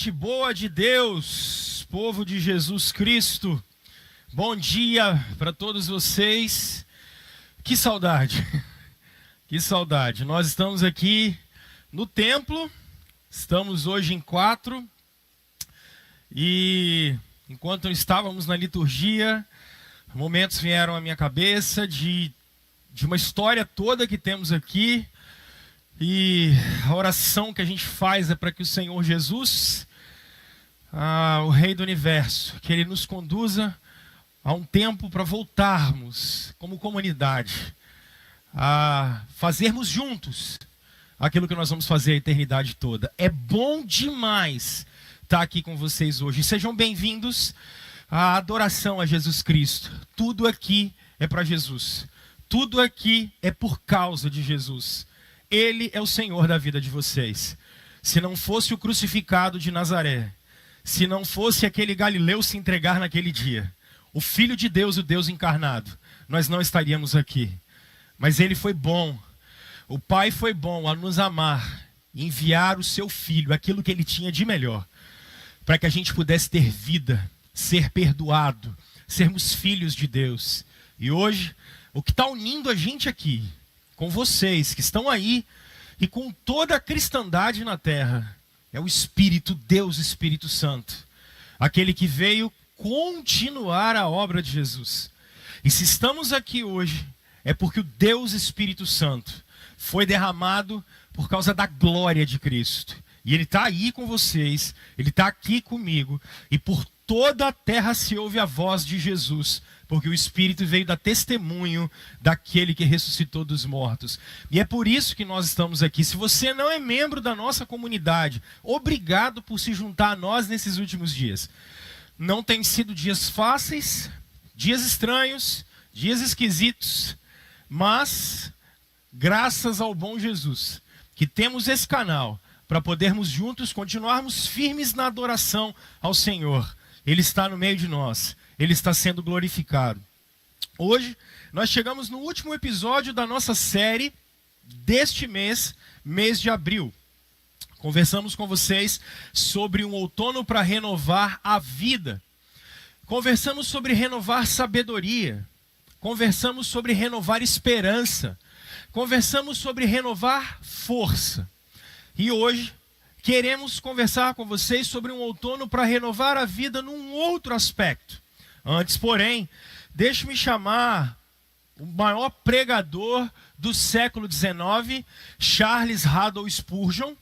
Gente boa de Deus, povo de Jesus Cristo, bom dia para todos vocês. Que saudade, que saudade. Nós estamos aqui no templo, estamos hoje em 4 e enquanto estávamos na liturgia, momentos vieram à minha cabeça de uma história toda que temos aqui. E a oração que a gente faz é para que o Senhor Jesus, o Rei do Universo, que Ele nos conduza a um tempo para voltarmos como comunidade, a fazermos juntos aquilo que nós vamos fazer a eternidade toda. É bom demais estar aqui com vocês hoje. Sejam bem-vindos à adoração a Jesus Cristo. Tudo aqui é para Jesus. Tudo aqui é por causa de Jesus. Ele é o Senhor da vida de vocês. Se não fosse o crucificado de Nazaré, se não fosse aquele Galileu se entregar naquele dia, o Filho de Deus, o Deus encarnado, nós não estaríamos aqui. Mas Ele foi bom, o Pai foi bom a nos amar, enviar o seu Filho, aquilo que Ele tinha de melhor, para que a gente pudesse ter vida, ser perdoado, sermos filhos de Deus. E hoje, o que está unindo a gente aqui, com vocês que estão aí e com toda a cristandade na terra, é o Espírito, Deus Espírito Santo, aquele que veio continuar a obra de Jesus. E se estamos aqui hoje, é porque o Deus Espírito Santo foi derramado por causa da glória de Cristo. E Ele está aí com vocês, Ele está aqui comigo, e por toda a terra se ouve a voz de Jesus, porque o Espírito veio dar testemunho daquele que ressuscitou dos mortos. E é por isso que nós estamos aqui. Se você não é membro da nossa comunidade, obrigado por se juntar a nós nesses últimos dias. Não tem sido dias fáceis, dias estranhos, dias esquisitos, mas graças ao bom Jesus, que temos esse canal para podermos juntos continuarmos firmes na adoração ao Senhor. Ele está no meio de nós. Ele está sendo glorificado. Hoje, nós chegamos no último episódio da nossa série deste mês, mês de abril. Conversamos com vocês sobre um outono para renovar a vida. Conversamos sobre renovar sabedoria. Conversamos sobre renovar esperança. Conversamos sobre renovar força. E hoje, queremos conversar com vocês sobre um outono para renovar a vida num outro aspecto. Antes, porém, deixe-me chamar o maior pregador do século XIX, Charles Haddon Spurgeon.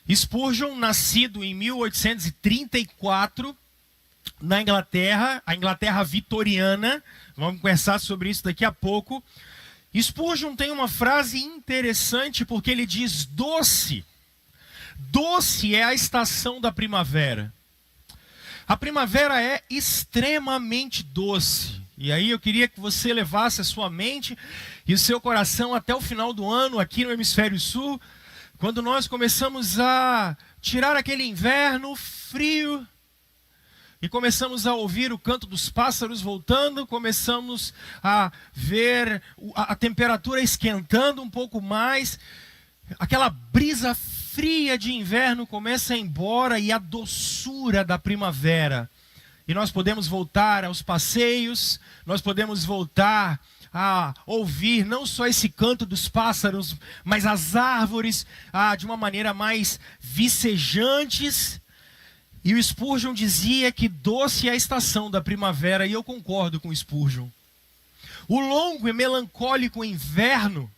Spurgeon, nascido em 1834, na Inglaterra, a Inglaterra vitoriana. Vamos conversar sobre isso daqui a pouco. Spurgeon tem uma frase interessante porque ele diz: doce. Doce é a estação da primavera. A primavera é extremamente doce. E aí eu queria que você levasse a sua mente e o seu coração até o final do ano, aqui no Hemisfério Sul, quando nós começamos a tirar aquele inverno frio e começamos a ouvir o canto dos pássaros voltando, começamos a ver a temperatura esquentando um pouco mais, aquela brisa fria de inverno começa a ir embora e a doçura da primavera. E nós podemos voltar aos passeios, nós podemos voltar a ouvir não só esse canto dos pássaros, mas as árvores de uma maneira mais vicejantes. E o Spurgeon dizia que doce é a estação da primavera, e eu concordo com o Spurgeon. O longo e melancólico inverno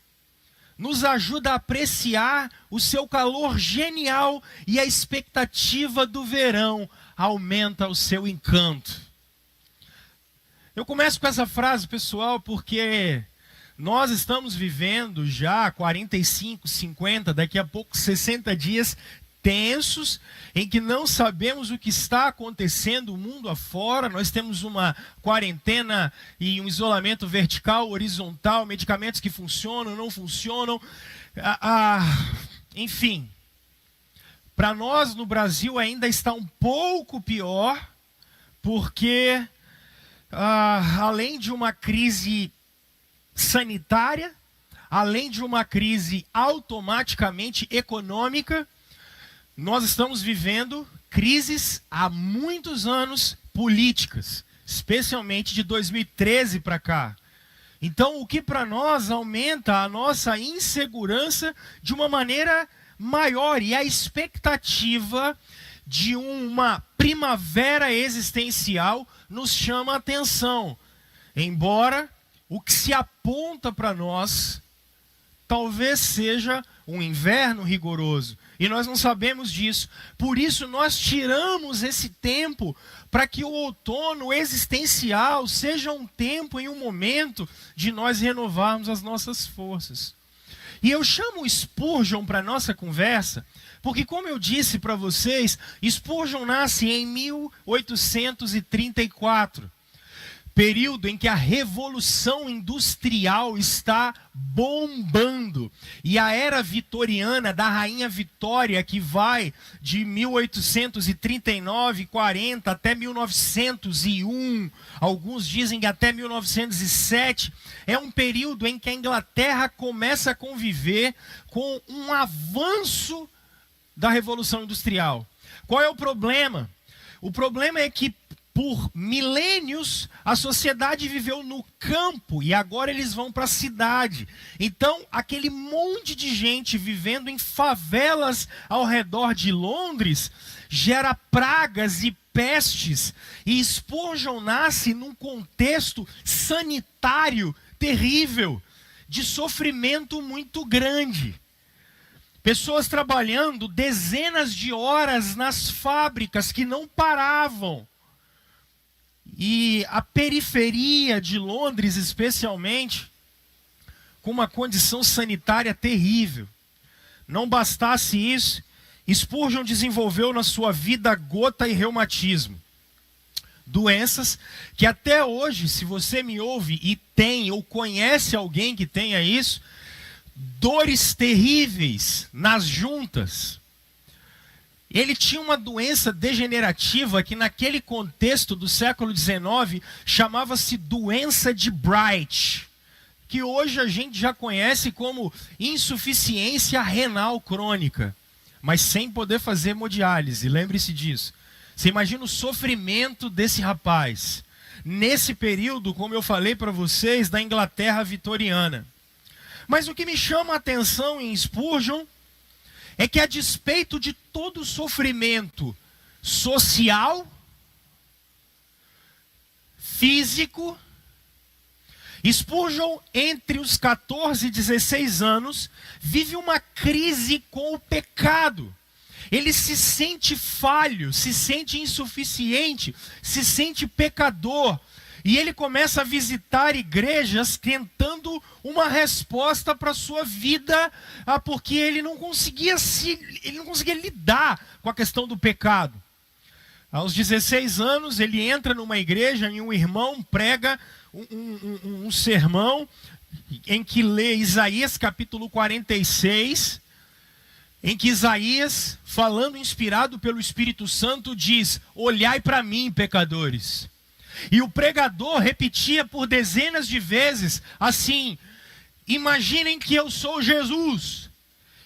nos ajuda a apreciar o seu calor genial e a expectativa do verão aumenta o seu encanto. Eu começo com essa frase, pessoal, porque nós estamos vivendo já 45, 50, daqui a pouco 60 dias tensos, em que não sabemos o que está acontecendo mundo afora. Nós temos uma quarentena e um isolamento vertical, horizontal, medicamentos que funcionam, não funcionam. Enfim, para nós no Brasil ainda está um pouco pior, porque além de uma crise sanitária, além de uma crise automaticamente econômica, nós estamos vivendo crises há muitos anos políticas, especialmente de 2013 para cá. Então, o que para nós aumenta a nossa insegurança de uma maneira maior, e a expectativa de uma primavera existencial nos chama a atenção. Embora o que se aponta para nós talvez seja um inverno rigoroso, e nós não sabemos disso. Por isso nós tiramos esse tempo para que o outono existencial seja um tempo e um momento de nós renovarmos as nossas forças. E eu chamo Spurgeon para a nossa conversa, porque, como eu disse para vocês, Spurgeon nasce em 1834, período em que a Revolução Industrial está bombando. E a era vitoriana da Rainha Vitória, que vai de 1839, 40 até 1901, alguns dizem que até 1907, é um período em que a Inglaterra começa a conviver com um avanço da Revolução Industrial. Qual é o problema? O problema é que por milênios a sociedade viveu no campo e agora eles vão para a cidade. Então, aquele monte de gente vivendo em favelas ao redor de Londres gera pragas e pestes. E Spurgeon nasce num contexto sanitário terrível, de sofrimento muito grande. Pessoas trabalhando dezenas de horas nas fábricas que não paravam. E a periferia de Londres, especialmente, com uma condição sanitária terrível. Não bastasse isso, Spurgeon desenvolveu na sua vida gota e reumatismo. Doenças que até hoje, se você me ouve e tem ou conhece alguém que tenha isso, dores terríveis nas juntas. Ele tinha uma doença degenerativa que naquele contexto do século XIX chamava-se doença de Bright, que hoje a gente já conhece como insuficiência renal crônica, mas sem poder fazer hemodiálise, lembre-se disso. Você imagina o sofrimento desse rapaz, nesse período, como eu falei para vocês, da Inglaterra vitoriana. Mas o que me chama a atenção em Spurgeon é que, a despeito de todo o sofrimento social, físico, Spurgeon, entre os 14 e 16 anos, vive uma crise com o pecado. Ele se sente falho, se sente insuficiente, se sente pecador. E ele começa a visitar igrejas tentando uma resposta para a sua vida, porque ele não conseguia lidar com a questão do pecado. Aos 16 anos, ele entra numa igreja e um irmão prega um sermão em que lê Isaías capítulo 46, em que Isaías, falando inspirado pelo Espírito Santo, diz: "Olhai para mim, pecadores." E o pregador repetia por dezenas de vezes assim: "Imaginem que eu sou Jesus."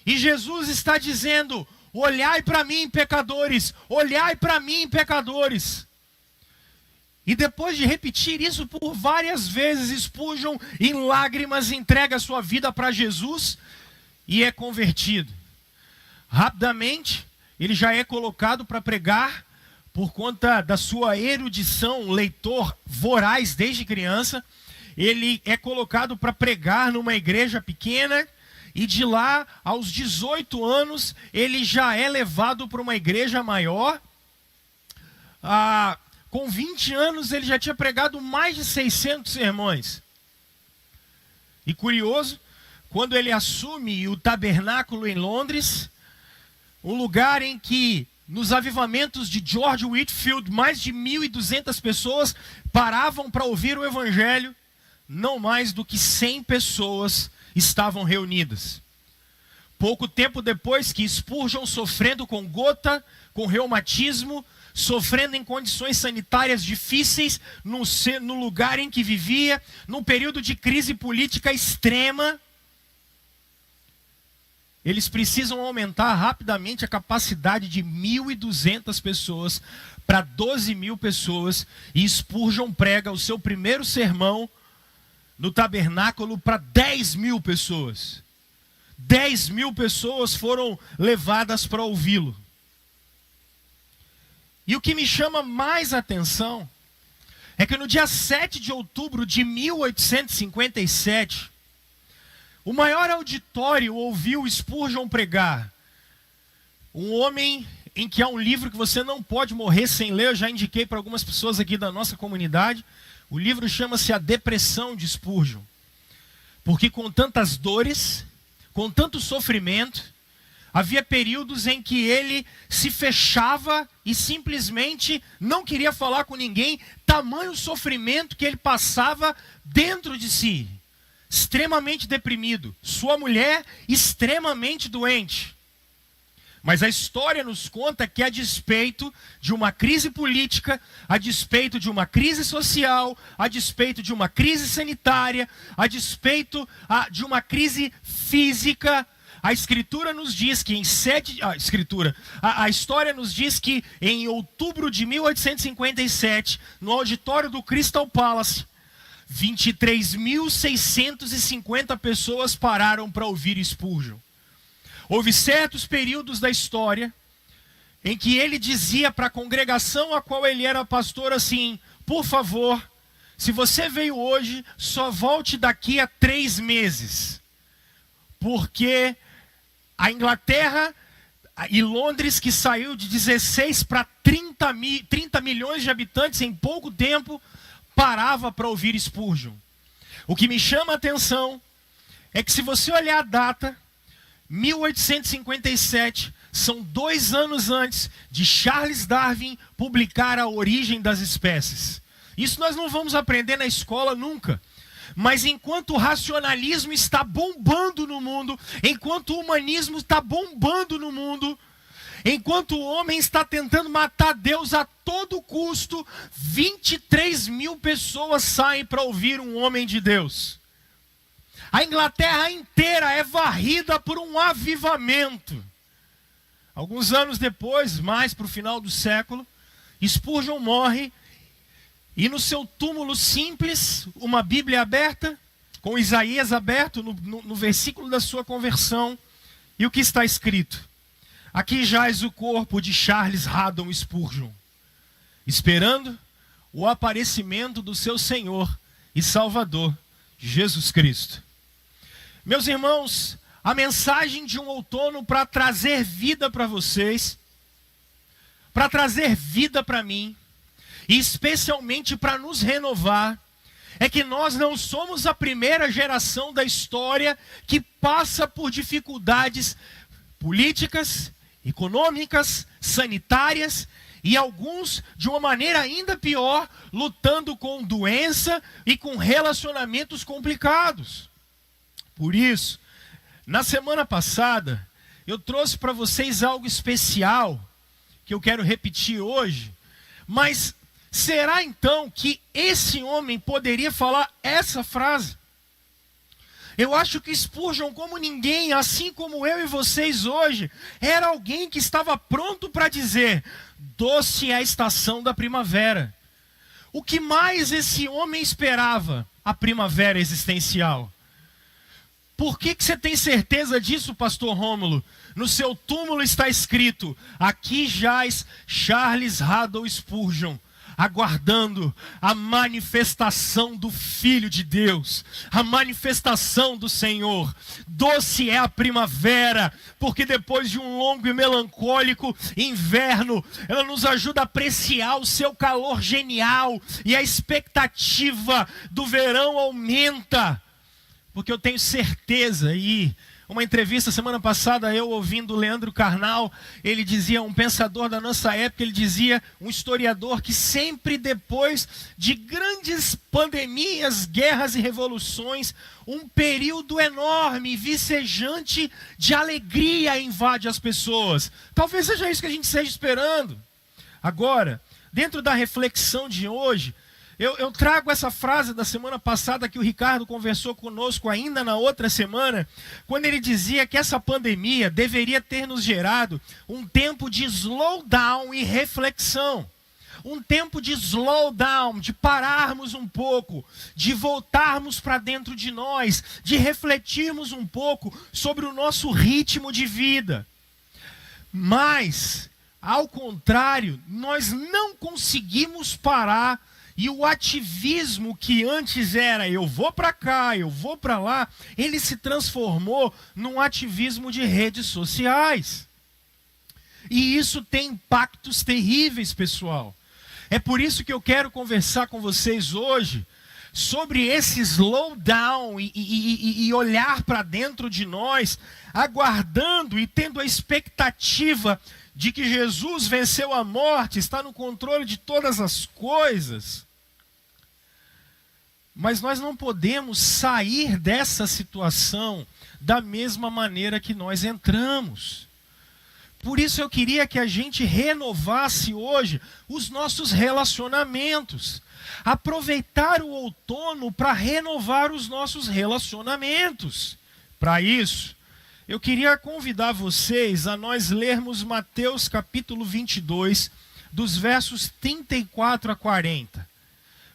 E Jesus está dizendo: "Olhai para mim, pecadores, olhai para mim, pecadores." E depois de repetir isso por várias vezes, Spurgeon, em lágrimas, entrega a sua vida para Jesus e é convertido. Rapidamente, ele já é colocado para pregar, por conta da sua erudição, leitor voraz desde criança. Ele é colocado para pregar numa igreja pequena, e de lá, aos 18 anos, ele já é levado para uma igreja maior. Com 20 anos, ele já tinha pregado mais de 600 sermões. E curioso, quando ele assume o tabernáculo em Londres, um lugar em que, nos avivamentos de George Whitefield, mais de 1.200 pessoas paravam para ouvir o evangelho, não mais do que 100 pessoas estavam reunidas. Pouco tempo depois que Spurgeon, sofrendo com gota, com reumatismo, sofrendo em condições sanitárias difíceis, no lugar em que vivia, num período de crise política extrema, eles precisam aumentar rapidamente a capacidade de 1.200 pessoas para 12.000 pessoas, e Spurgeon prega o seu primeiro sermão no tabernáculo para 10.000 pessoas. 10.000 pessoas foram levadas para ouvi-lo. E o que me chama mais atenção é que no dia 7 de outubro de 1857, o maior auditório ouviu Spurgeon pregar. Um homem em que há um livro que você não pode morrer sem ler. Eu já indiquei para algumas pessoas aqui da nossa comunidade. O livro chama-se A Depressão de Spurgeon. Porque com tantas dores, com tanto sofrimento, havia períodos em que ele se fechava e simplesmente não queria falar com ninguém, tamanho sofrimento que ele passava dentro de si. Extremamente deprimido. Sua mulher extremamente doente. Mas a história nos conta que, a despeito de uma crise política, a despeito de uma crise social, a despeito de uma crise sanitária, a despeito de uma crise física, a Escritura nos diz que a história nos diz que em outubro de 1857, no auditório do Crystal Palace, 23.650 pessoas pararam para ouvir Spurgeon. Houve certos períodos da história em que ele dizia para a congregação a qual ele era pastor assim: por favor, se você veio hoje, só volte daqui a 3 meses. Porque a Inglaterra e Londres, que saiu de 16 para 30 milhões de habitantes em pouco tempo, parava para ouvir Spurgeon. O que me chama a atenção é que, se você olhar a data, 1857, são 2 anos antes de Charles Darwin publicar A Origem das Espécies. Isso nós não vamos aprender na escola nunca. Mas enquanto o racionalismo está bombando no mundo, enquanto o humanismo está bombando no mundo, enquanto o homem está tentando matar Deus a todo custo, 23.000 pessoas saem para ouvir um homem de Deus. A Inglaterra inteira é varrida por um avivamento. Alguns anos depois, mais para o final do século, Spurgeon morre, e no seu túmulo simples, uma Bíblia aberta, com Isaías aberto no versículo da sua conversão, e o que está escrito? Aqui jaz o corpo de Charles Haddon Spurgeon, esperando o aparecimento do seu Senhor e Salvador, Jesus Cristo. Meus irmãos, a mensagem de um outono para trazer vida para vocês, para trazer vida para mim, e especialmente para nos renovar, é que nós não somos a primeira geração da história que passa por dificuldades políticas, econômicas, sanitárias, e alguns, de uma maneira ainda pior, lutando com doença e com relacionamentos complicados. Por isso, na semana passada, eu trouxe para vocês algo especial, que eu quero repetir hoje. Mas será então que esse homem poderia falar essa frase? Eu acho que Spurgeon, como ninguém, assim como eu e vocês hoje, era alguém que estava pronto para dizer: doce é a estação da primavera. O que mais esse homem esperava? A primavera existencial. Por que você tem certeza disso, pastor Rômulo? No seu túmulo está escrito: aqui jaz Charles Haddon Spurgeon, aguardando a manifestação do Filho de Deus, a manifestação do Senhor. Doce é a primavera, porque depois de um longo e melancólico inverno, ela nos ajuda a apreciar o seu calor genial, e a expectativa do verão aumenta. Porque eu tenho certeza, e uma entrevista semana passada, eu ouvindo o Leandro Carnal, ele dizia, um pensador da nossa época, ele dizia, um historiador, que sempre depois de grandes pandemias, guerras e revoluções, um período enorme e vicejante de alegria invade as pessoas. Talvez seja isso que a gente esteja esperando. Agora, dentro da reflexão de hoje, Eu trago essa frase da semana passada que o Ricardo conversou conosco ainda na outra semana, quando ele dizia que essa pandemia deveria ter nos gerado um tempo de slowdown e reflexão. Um tempo de slowdown, de pararmos um pouco, de voltarmos para dentro de nós, de refletirmos um pouco sobre o nosso ritmo de vida. Mas, ao contrário, nós não conseguimos parar. E o ativismo que antes era eu vou para cá, eu vou para lá, ele se transformou num ativismo de redes sociais. E isso tem impactos terríveis, pessoal. É por isso que eu quero conversar com vocês hoje sobre esse slowdown e olhar para dentro de nós, aguardando e tendo a expectativa de que Jesus venceu a morte, está no controle de todas as coisas. Mas nós não podemos sair dessa situação da mesma maneira que nós entramos. Por isso eu queria que a gente renovasse hoje os nossos relacionamentos. Aproveitar o outono para renovar os nossos relacionamentos. Para isso, eu queria convidar vocês a nós lermos Mateus capítulo 22, dos versos 34 a 40.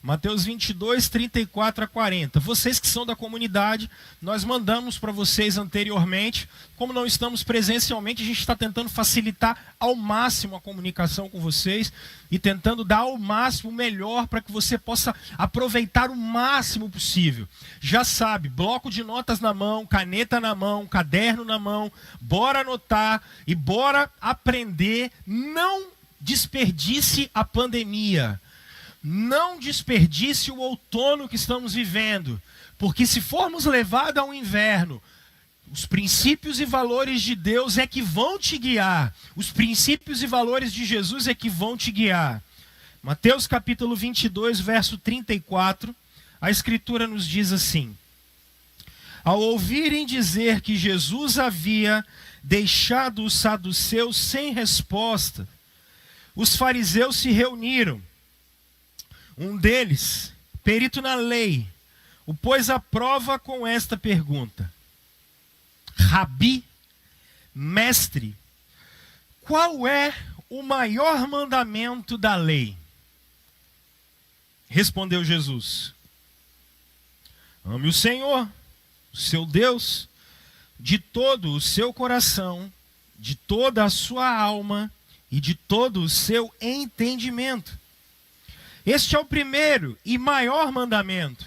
Mateus 22, 34 a 40. Vocês que são da comunidade, nós mandamos para vocês anteriormente. Como não estamos presencialmente, a gente está tentando facilitar ao máximo a comunicação com vocês e tentando dar ao máximo o melhor para que você possa aproveitar o máximo possível. Já sabe, bloco de notas na mão, caneta na mão, caderno na mão, bora anotar e bora aprender. Não desperdice a pandemia. Não desperdice o outono que estamos vivendo, porque se formos levados ao inverno, os princípios e valores de Deus é que vão te guiar, os princípios e valores de Jesus é que vão te guiar. Mateus capítulo 22, verso 34, a Escritura nos diz assim: ao ouvirem dizer que Jesus havia deixado os saduceus sem resposta, os fariseus se reuniram. Um deles, perito na lei, o pôs à prova com esta pergunta: Rabi, mestre, qual é o maior mandamento da lei? Respondeu Jesus: ame o Senhor, o seu Deus, de todo o seu coração, de toda a sua alma e de todo o seu entendimento. Este é o primeiro e maior mandamento.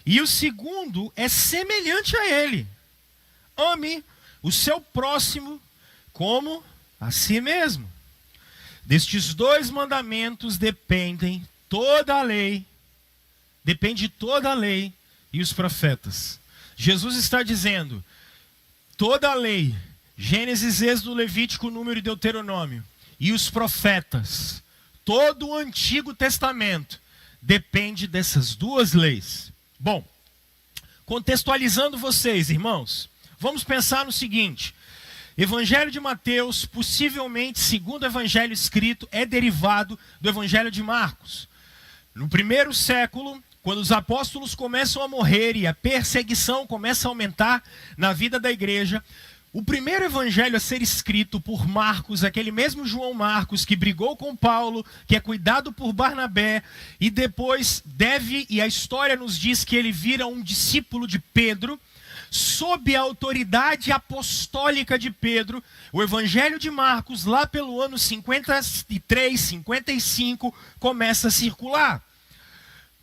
E o segundo é semelhante a ele: ame o seu próximo como a si mesmo. Destes dois mandamentos depende toda a lei e os profetas. Jesus está dizendo, toda a lei, Gênesis, Êxodo, Levítico, Número e Deuteronômio, e os profetas, todo o Antigo Testamento depende dessas duas leis. Bom, contextualizando vocês, irmãos, vamos pensar no seguinte: Evangelho de Mateus, possivelmente segundo evangelho escrito, é derivado do Evangelho de Marcos. No primeiro século, quando os apóstolos começam a morrer e a perseguição começa a aumentar na vida da igreja, o primeiro evangelho a ser escrito por Marcos, aquele mesmo João Marcos que brigou com Paulo, que é cuidado por Barnabé, e depois e a história nos diz que ele vira um discípulo de Pedro, sob a autoridade apostólica de Pedro. O evangelho de Marcos, lá pelo ano 53, 55, começa a circular.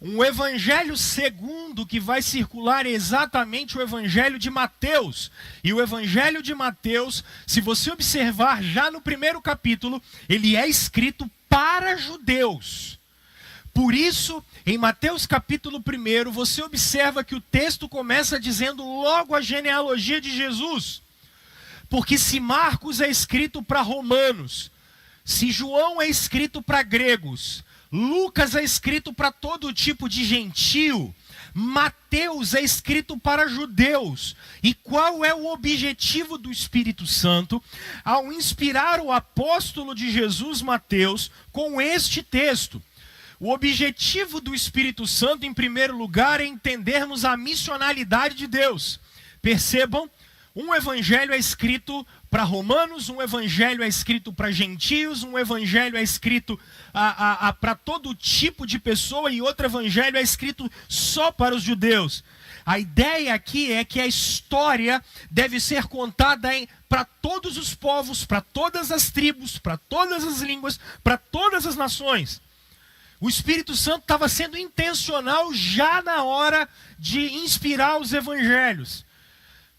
Um evangelho segundo que vai circular é exatamente o evangelho de Mateus. E o evangelho de Mateus, se você observar já no primeiro capítulo, ele é escrito para judeus. Por isso, em Mateus capítulo 1, você observa que o texto começa dizendo logo a genealogia de Jesus. Porque se Marcos é escrito para romanos, se João é escrito para gregos, Lucas é escrito para todo tipo de gentio, Mateus é escrito para judeus. E qual é o objetivo do Espírito Santo ao inspirar o apóstolo de Jesus, Mateus, com este texto? O objetivo do Espírito Santo, em primeiro lugar, é entendermos a missionalidade de Deus. Percebam, um evangelho é escrito para romanos, um evangelho é escrito para gentios, um evangelho é escrito para todo tipo de pessoa e outro evangelho é escrito só para os judeus. A ideia aqui é que a história deve ser contada para todos os povos, para todas as tribos, para todas as línguas, para todas as nações. O Espírito Santo estava sendo intencional já na hora de inspirar os evangelhos.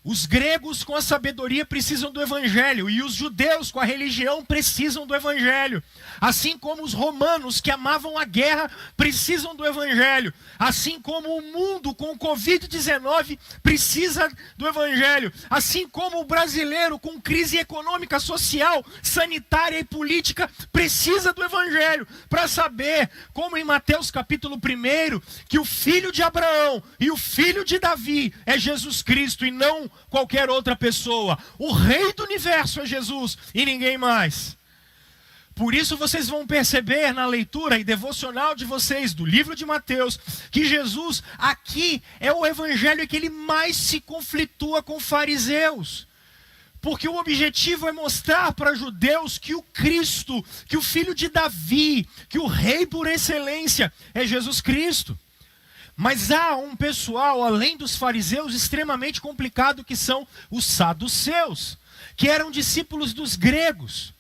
Os gregos com a sabedoria precisam do evangelho e os judeus com a religião precisam do evangelho. Assim como os romanos que amavam a guerra precisam do evangelho. Assim como o mundo com o Covid-19 precisa do evangelho. Assim como o brasileiro com crise econômica, social, sanitária e política precisa do evangelho. Para saber, como em Mateus capítulo 1, que o filho de Abraão e o filho de Davi é Jesus Cristo e não qualquer outra pessoa. O rei do universo é Jesus e ninguém mais. Por isso vocês vão perceber na leitura e devocional de vocês do livro de Mateus que Jesus aqui é o evangelho que ele mais se conflitua com fariseus. Porque o objetivo é mostrar para judeus que o Cristo, que o filho de Davi, que o rei por excelência é Jesus Cristo. Mas há um pessoal, além dos fariseus, extremamente complicado, que são os saduceus, que eram discípulos dos gregos.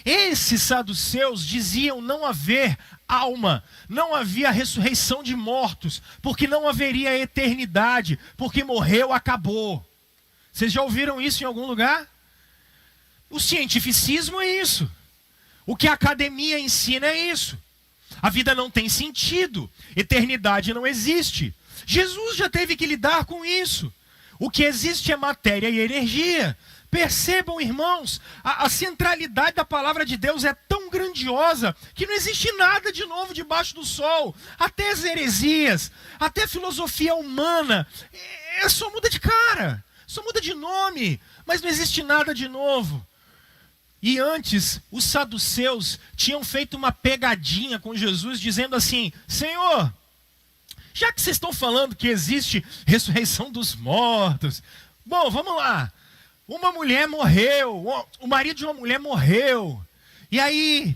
Esses saduceus diziam não haver alma, não havia ressurreição de mortos, porque não haveria eternidade, porque morreu, acabou. Vocês já ouviram isso em algum lugar? O cientificismo é isso. O que a academia ensina é isso. A vida não tem sentido, eternidade não existe. Jesus já teve que lidar com isso. O que existe é matéria e energia. Percebam, irmãos, a centralidade da palavra de Deus é tão grandiosa que não existe nada de novo debaixo do sol. Até as heresias, até a filosofia humana, só muda de cara, só muda de nome, mas não existe nada de novo. E antes, os saduceus tinham feito uma pegadinha com Jesus, dizendo assim: Senhor, já que vocês estão falando que existe ressurreição dos mortos, bom, vamos lá. Uma mulher morreu, o marido de uma mulher morreu, e aí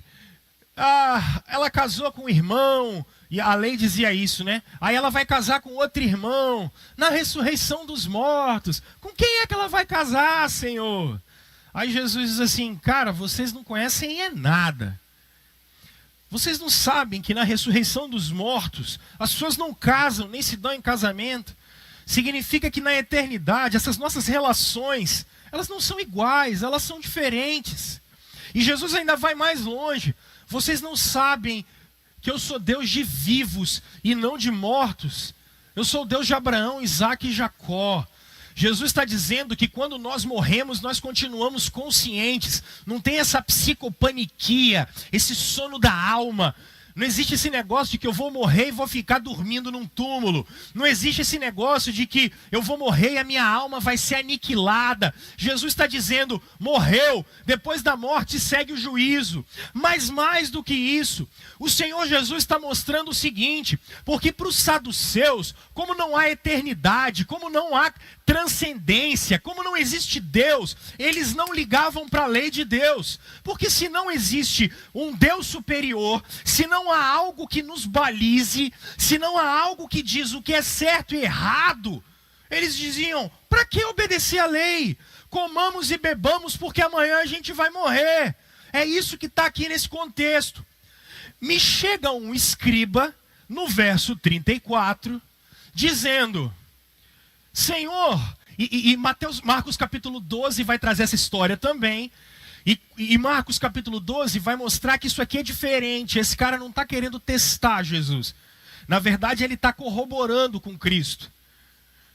ela casou com um irmão, e a lei dizia isso, né? Aí ela vai casar com outro irmão, na ressurreição dos mortos. Com quem é que ela vai casar, Senhor? Aí Jesus diz assim: cara, vocês não conhecem nada. Vocês não sabem que na ressurreição dos mortos, as pessoas não casam, nem se dão em casamento. Significa que na eternidade, essas nossas relações, elas não são iguais, elas são diferentes. E Jesus ainda vai mais longe. Vocês não sabem que eu sou Deus de vivos e não de mortos. Eu sou o Deus de Abraão, Isaque e Jacó. Jesus está dizendo que quando nós morremos, nós continuamos conscientes. Não tem essa psicopaniquia, esse sono da alma. Não existe esse negócio de que eu vou morrer e vou ficar dormindo num túmulo. Não existe esse negócio de que eu vou morrer e a minha alma vai ser aniquilada. Jesus está dizendo: morreu, depois da morte segue o juízo. Mas mais do que isso, o Senhor Jesus está mostrando o seguinte: porque para os saduceus, como não há eternidade, como não há transcendência, como não existe Deus, eles não ligavam para a lei de Deus. Porque se não existe um Deus superior, se não há algo que nos balize, se não há algo que diz o que é certo e errado, eles diziam: para que obedecer a lei? Comamos e bebamos porque amanhã a gente vai morrer. É isso que está aqui nesse contexto. Me chega um escriba no verso 34, dizendo: Senhor, e Marcos capítulo 12 vai trazer essa história também. E Marcos capítulo 12 vai mostrar que isso aqui é diferente. Esse cara não está querendo testar Jesus. Na verdade, ele está corroborando com Cristo.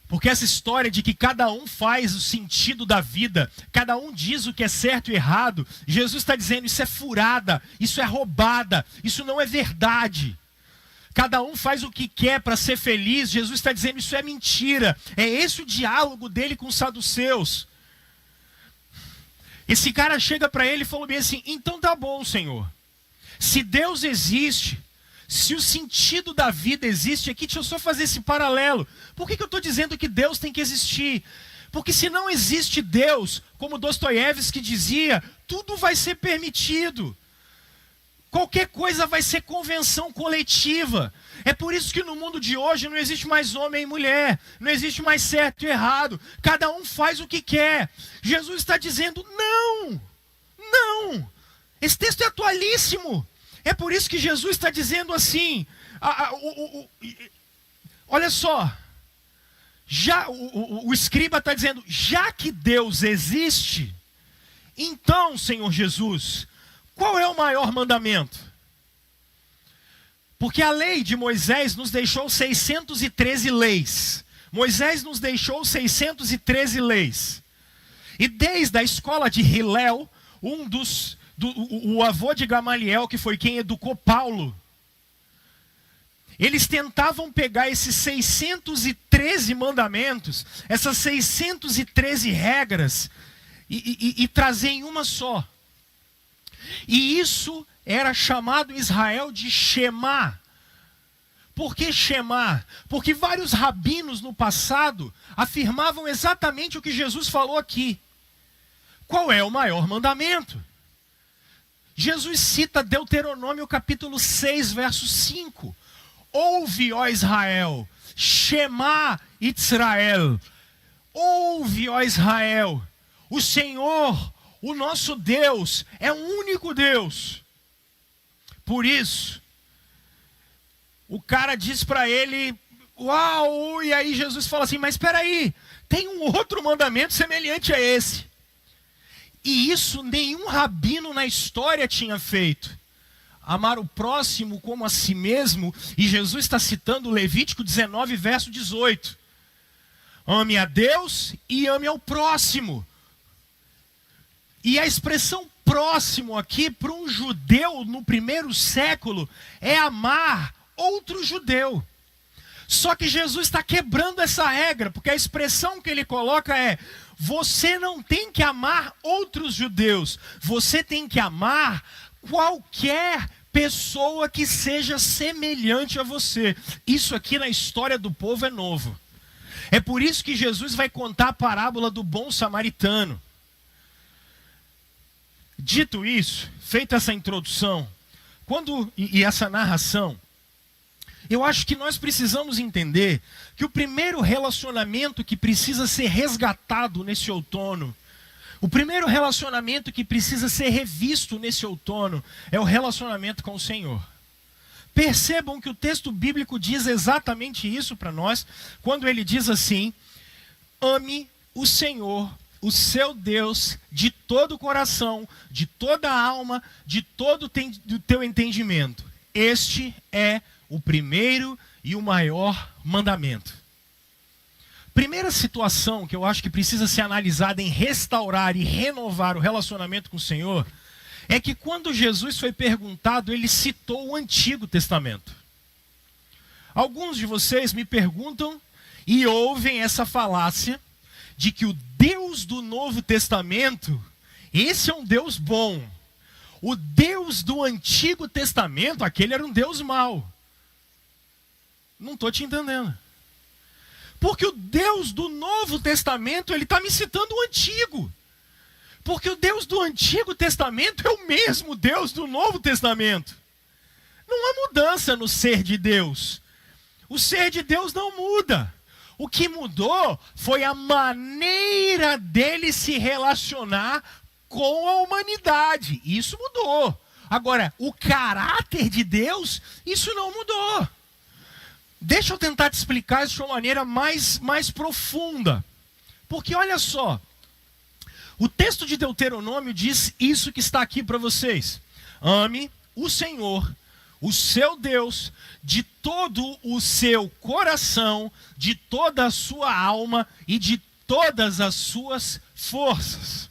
Porque essa história de que cada um faz o sentido da vida, cada um diz o que é certo e errado, Jesus está dizendo: isso é furada, isso é roubada, isso não é verdade. Cada um faz o que quer para ser feliz. Jesus está dizendo: isso é mentira. É esse o diálogo dele com os saduceus. Esse cara chega para ele e falou bem assim: então tá bom, Senhor. Se Deus existe, Se o sentido da vida existe aqui, deixa eu só fazer esse paralelo. Por que eu estou dizendo que Deus tem que existir? Porque se não existe Deus, como Dostoiévski dizia, tudo vai ser permitido. Qualquer coisa vai ser convenção coletiva. É por isso que no mundo de hoje não existe mais homem e mulher. Não existe mais certo e errado. Cada um faz o que quer. Jesus está dizendo, não, não. Esse texto é atualíssimo. É por isso que Jesus está dizendo assim, olha só, o escriba está dizendo, já que Deus existe, então, Senhor Jesus, qual é o maior mandamento? Porque a lei de Moisés nos deixou 613 leis. Moisés nos deixou 613 leis. E desde a escola de Hillel, o avô de Gamaliel, que foi quem educou Paulo, eles tentavam pegar esses 613 mandamentos, essas 613 regras, e trazer em uma só. E isso era chamado em Israel de Shema. Por que Shema? Porque vários rabinos no passado afirmavam exatamente o que Jesus falou aqui. Qual é o maior mandamento? Jesus cita Deuteronômio capítulo 6, verso 5. Ouve, ó Israel, Shema Israel. Ouve, ó Israel, o Senhor, o nosso Deus, é um único Deus. Por isso, o cara diz para ele, uau, e aí Jesus fala assim, mas espera aí, tem um outro mandamento semelhante a esse. E isso nenhum rabino na história tinha feito. Amar o próximo como a si mesmo. E Jesus está citando Levítico 19, verso 18. Ame a Deus e ame ao próximo. E a expressão próximo aqui, para um judeu no primeiro século, é amar outro judeu. Só que Jesus está quebrando essa regra, porque a expressão que ele coloca é: você não tem que amar outros judeus, você tem que amar qualquer pessoa que seja semelhante a você. Isso aqui na história do povo é novo. É por isso que Jesus vai contar a parábola do bom samaritano. Dito isso, feita essa introdução, e essa narração, eu acho que nós precisamos entender que o primeiro relacionamento que precisa ser resgatado nesse outono, o primeiro relacionamento que precisa ser revisto nesse outono, é o relacionamento com o Senhor. Percebam que o texto bíblico diz exatamente isso para nós, quando ele diz assim: ame o Senhor, o seu Deus, de todo o coração, de toda a alma, de todo o teu entendimento. Este é o primeiro e o maior mandamento. Primeira situação que eu acho que precisa ser analisada em restaurar e renovar o relacionamento com o Senhor, é que quando Jesus foi perguntado, ele citou o Antigo Testamento. Alguns de vocês me perguntam e ouvem essa falácia de que o Deus do Novo Testamento, esse é um Deus bom. O Deus do Antigo Testamento, aquele era um Deus mau. Não estou te entendendo. Porque o Deus do Novo Testamento, ele está me citando o Antigo. Porque o Deus do Antigo Testamento é o mesmo Deus do Novo Testamento. Não há mudança no ser de Deus. O ser de Deus não muda. O que mudou foi a maneira dele se relacionar com a humanidade. Isso mudou. Agora, o caráter de Deus, isso não mudou. Deixa eu tentar te explicar isso de uma maneira mais profunda. Porque olha só, o texto de Deuteronômio diz isso que está aqui para vocês. Ame o Senhor, o seu Deus, de todo o seu coração, de toda a sua alma e de todas as suas forças.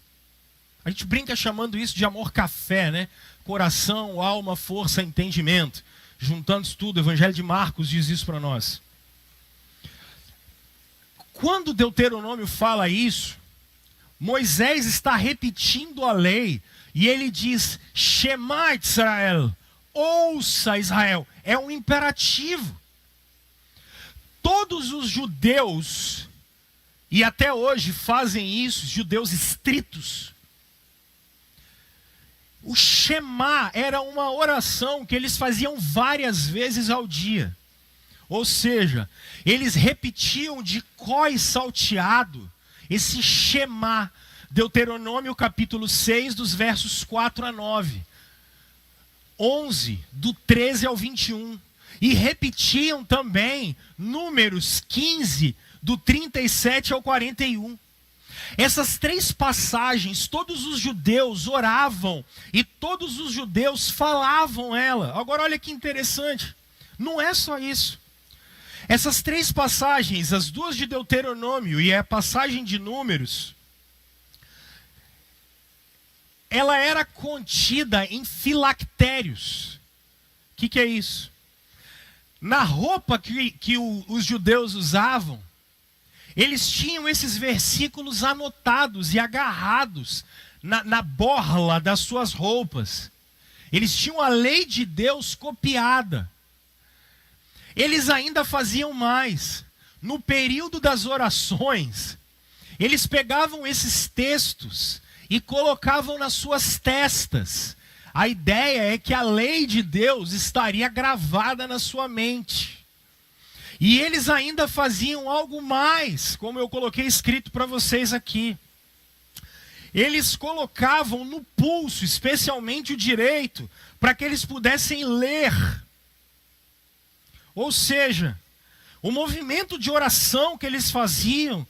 A gente brinca chamando isso de amor café, né? Coração, alma, força, entendimento. Juntando isso tudo, o Evangelho de Marcos diz isso para nós. Quando Deuteronômio fala isso, Moisés está repetindo a lei, e ele diz: Shema Israel, ouça Israel, é um imperativo. Todos os judeus, e até hoje fazem isso, judeus estritos. O Shema era uma oração que eles faziam várias vezes ao dia. Ou seja, eles repetiam de có salteado esse Shema. Deuteronômio capítulo 6, dos versos 4 a 9. 11, do 13 ao 21. E repetiam também Números 15, do 37 ao 41. Essas três passagens, todos os judeus oravam e todos os judeus falavam ela. Agora olha que interessante, não é só isso. Essas três passagens, as duas de Deuteronômio e a passagem de Números, ela era contida em filactérios. O que é isso? Na roupa que os judeus usavam, eles tinham esses versículos anotados e agarrados na borla das suas roupas. Eles tinham a lei de Deus copiada. Eles ainda faziam mais. No período das orações, eles pegavam esses textos e colocavam nas suas testas. A ideia é que a lei de Deus estaria gravada na sua mente. E eles ainda faziam algo mais, como eu coloquei escrito para vocês aqui. Eles colocavam no pulso, especialmente o direito, para que eles pudessem ler. Ou seja, o movimento de oração que eles faziam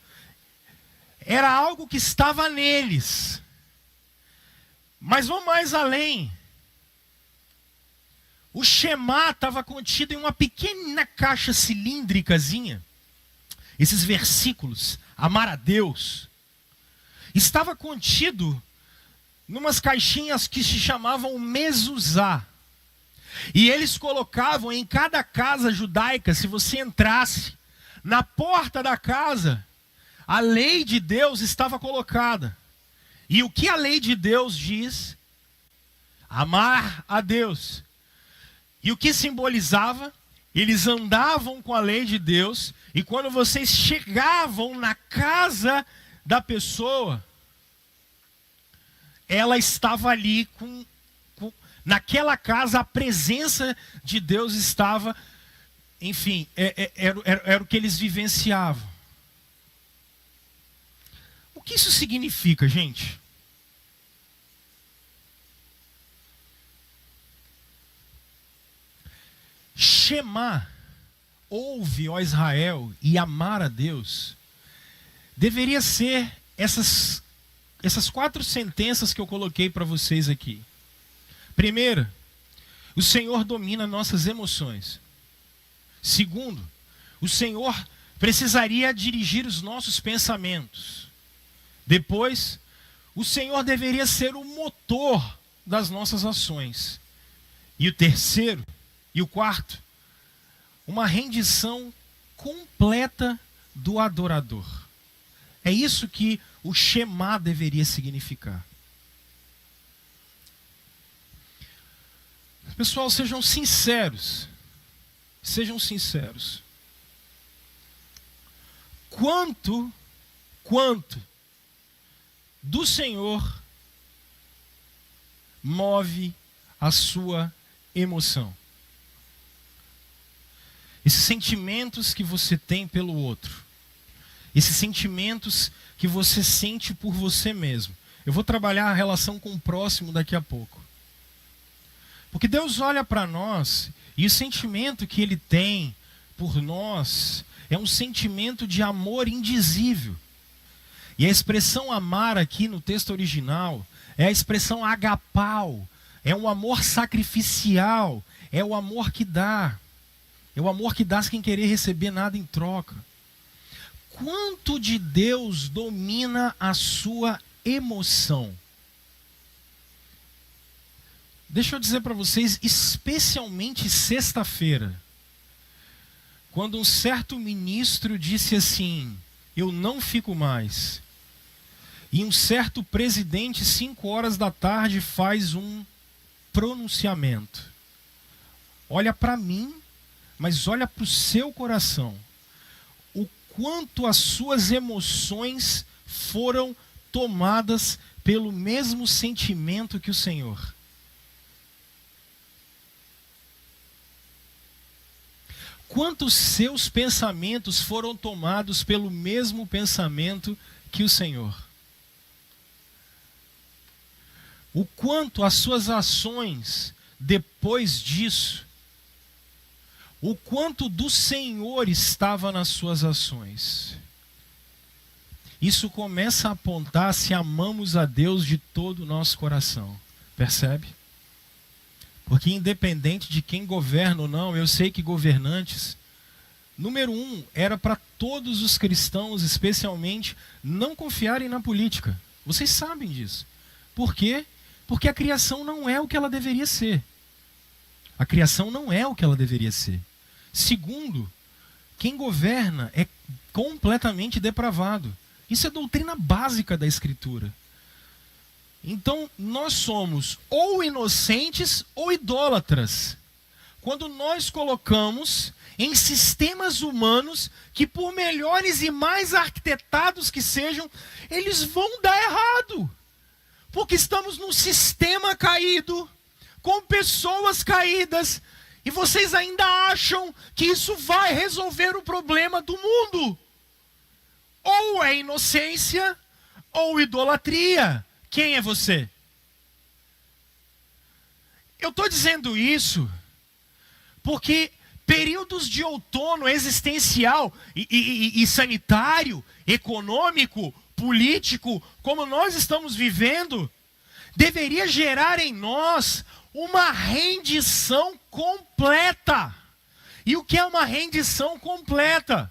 era algo que estava neles. Mas vamos mais além. O Shema estava contido em uma pequena caixa cilíndricazinha. Esses versículos, amar a Deus, estava contido numas caixinhas que se chamavam mezuzá. E eles colocavam em cada casa judaica, se você entrasse, na porta da casa, a lei de Deus estava colocada. E o que a lei de Deus diz? Amar a Deus. E o que simbolizava? Eles andavam com a lei de Deus, e quando vocês chegavam na casa da pessoa, ela estava ali naquela casa, a presença de Deus estava, enfim, era o que eles vivenciavam. O que isso significa, gente? Shema, ouve, ó Israel, e amar a Deus, deveria ser essas 4 sentenças que eu coloquei para vocês aqui. Primeiro, o Senhor domina nossas emoções. Segundo, o Senhor precisaria dirigir os nossos pensamentos. Depois, o Senhor deveria ser o motor das nossas ações. E o terceiro, e o quarto, uma rendição completa do adorador. É isso que o Shema deveria significar. Pessoal, sejam sinceros. Sejam sinceros. Quanto do Senhor move a sua emoção? Esses sentimentos que você tem pelo outro. Esses sentimentos que você sente por você mesmo. Eu vou trabalhar a relação com o próximo daqui a pouco. Porque Deus olha para nós e o sentimento que Ele tem por nós é um sentimento de amor indizível. E a expressão amar aqui no texto original é a expressão agapau. É um amor sacrificial. É o amor que dá. É o amor que dá sem querer receber nada em troca. Quanto de Deus domina a sua emoção? Deixa eu dizer para vocês, especialmente sexta-feira, quando um certo ministro disse assim, eu não fico mais. E um certo presidente, 5 horas da tarde, faz um pronunciamento. olha para mim, mas olha para o seu coração. O quanto as suas emoções foram tomadas pelo mesmo sentimento que o Senhor. Quantos seus pensamentos foram tomados pelo mesmo pensamento que o Senhor? O quanto as suas ações, depois disso, o quanto do Senhor estava nas suas ações. Isso começa a apontar se amamos a Deus de todo o nosso coração. Percebe? Porque independente de quem governa ou não, eu sei que governantes, número 1, era para todos os cristãos, especialmente, não confiarem na política. Vocês sabem disso. Por quê? Porque a criação não é o que ela deveria ser. A criação não é o que ela deveria ser. Segundo, quem governa é completamente depravado. Isso é doutrina básica da Escritura. Então, nós somos ou inocentes ou idólatras. Quando nós colocamos em sistemas humanos que, por melhores e mais arquitetados que sejam, eles vão dar errado. Porque estamos num sistema caído, com pessoas caídas, e vocês ainda acham que isso vai resolver o problema do mundo. Ou é inocência, ou idolatria. Quem é você? Eu estou dizendo isso porque períodos de outono existencial e sanitário, econômico, político, como nós estamos vivendo, deveria gerar em nós uma rendição completa. E o que é uma rendição completa?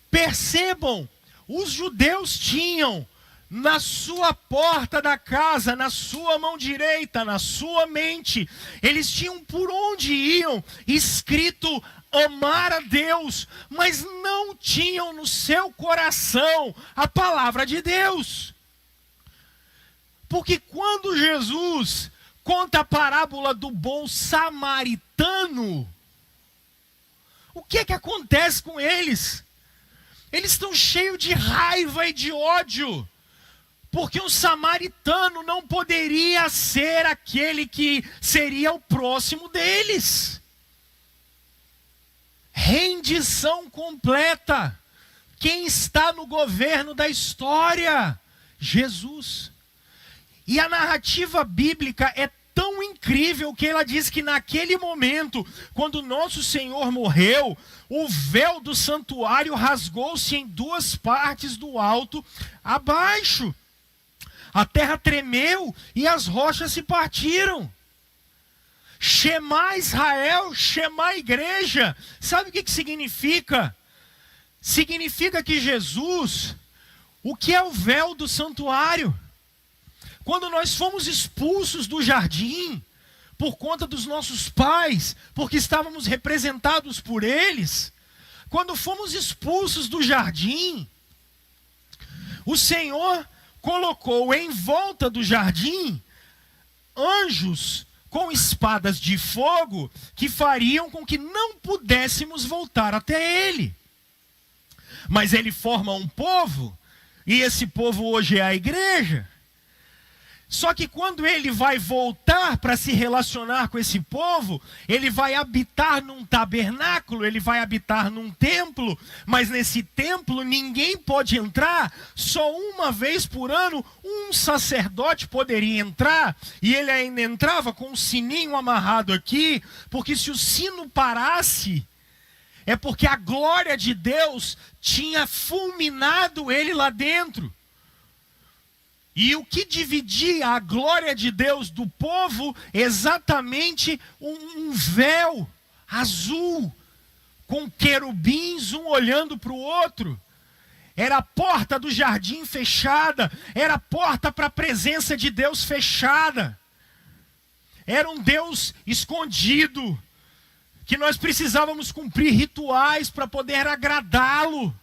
Percebam, os judeus tinham na sua porta da casa, na sua mão direita, na sua mente, eles tinham por onde iam escrito amar a Deus, mas não tinham no seu coração a palavra de Deus. Porque quando Jesus conta a parábola do bom samaritano, o que é que acontece com eles? Eles estão cheios de raiva e de ódio. Porque um samaritano não poderia ser aquele que seria o próximo deles. Rendição completa. Quem está no governo da história? Jesus. E a narrativa bíblica é tão incrível que ela diz que naquele momento, quando nosso Senhor morreu, o véu do santuário rasgou-se em duas partes, do alto a baixo. A terra tremeu e as rochas se partiram. Shema Israel, Shema igreja. Sabe o que significa? Significa que Jesus, o que é o véu do santuário? Quando nós fomos expulsos do jardim, por conta dos nossos pais, porque estávamos representados por eles, quando fomos expulsos do jardim, o Senhor colocou em volta do jardim anjos com espadas de fogo que fariam com que não pudéssemos voltar até ele. Mas ele forma um povo, e esse povo hoje é a igreja. Só que quando ele vai voltar para se relacionar com esse povo, ele vai habitar num tabernáculo, ele vai habitar num templo, mas nesse templo ninguém pode entrar, só uma vez por ano um sacerdote poderia entrar, e ele ainda entrava com um sininho amarrado aqui, porque se o sino parasse, é porque a glória de Deus tinha fulminado ele lá dentro. E o que dividia a glória de Deus do povo? Exatamente um véu azul, com querubins, um olhando para o outro. Era a porta do jardim fechada, era a porta para a presença de Deus fechada. Era um Deus escondido, que nós precisávamos cumprir rituais para poder agradá-lo.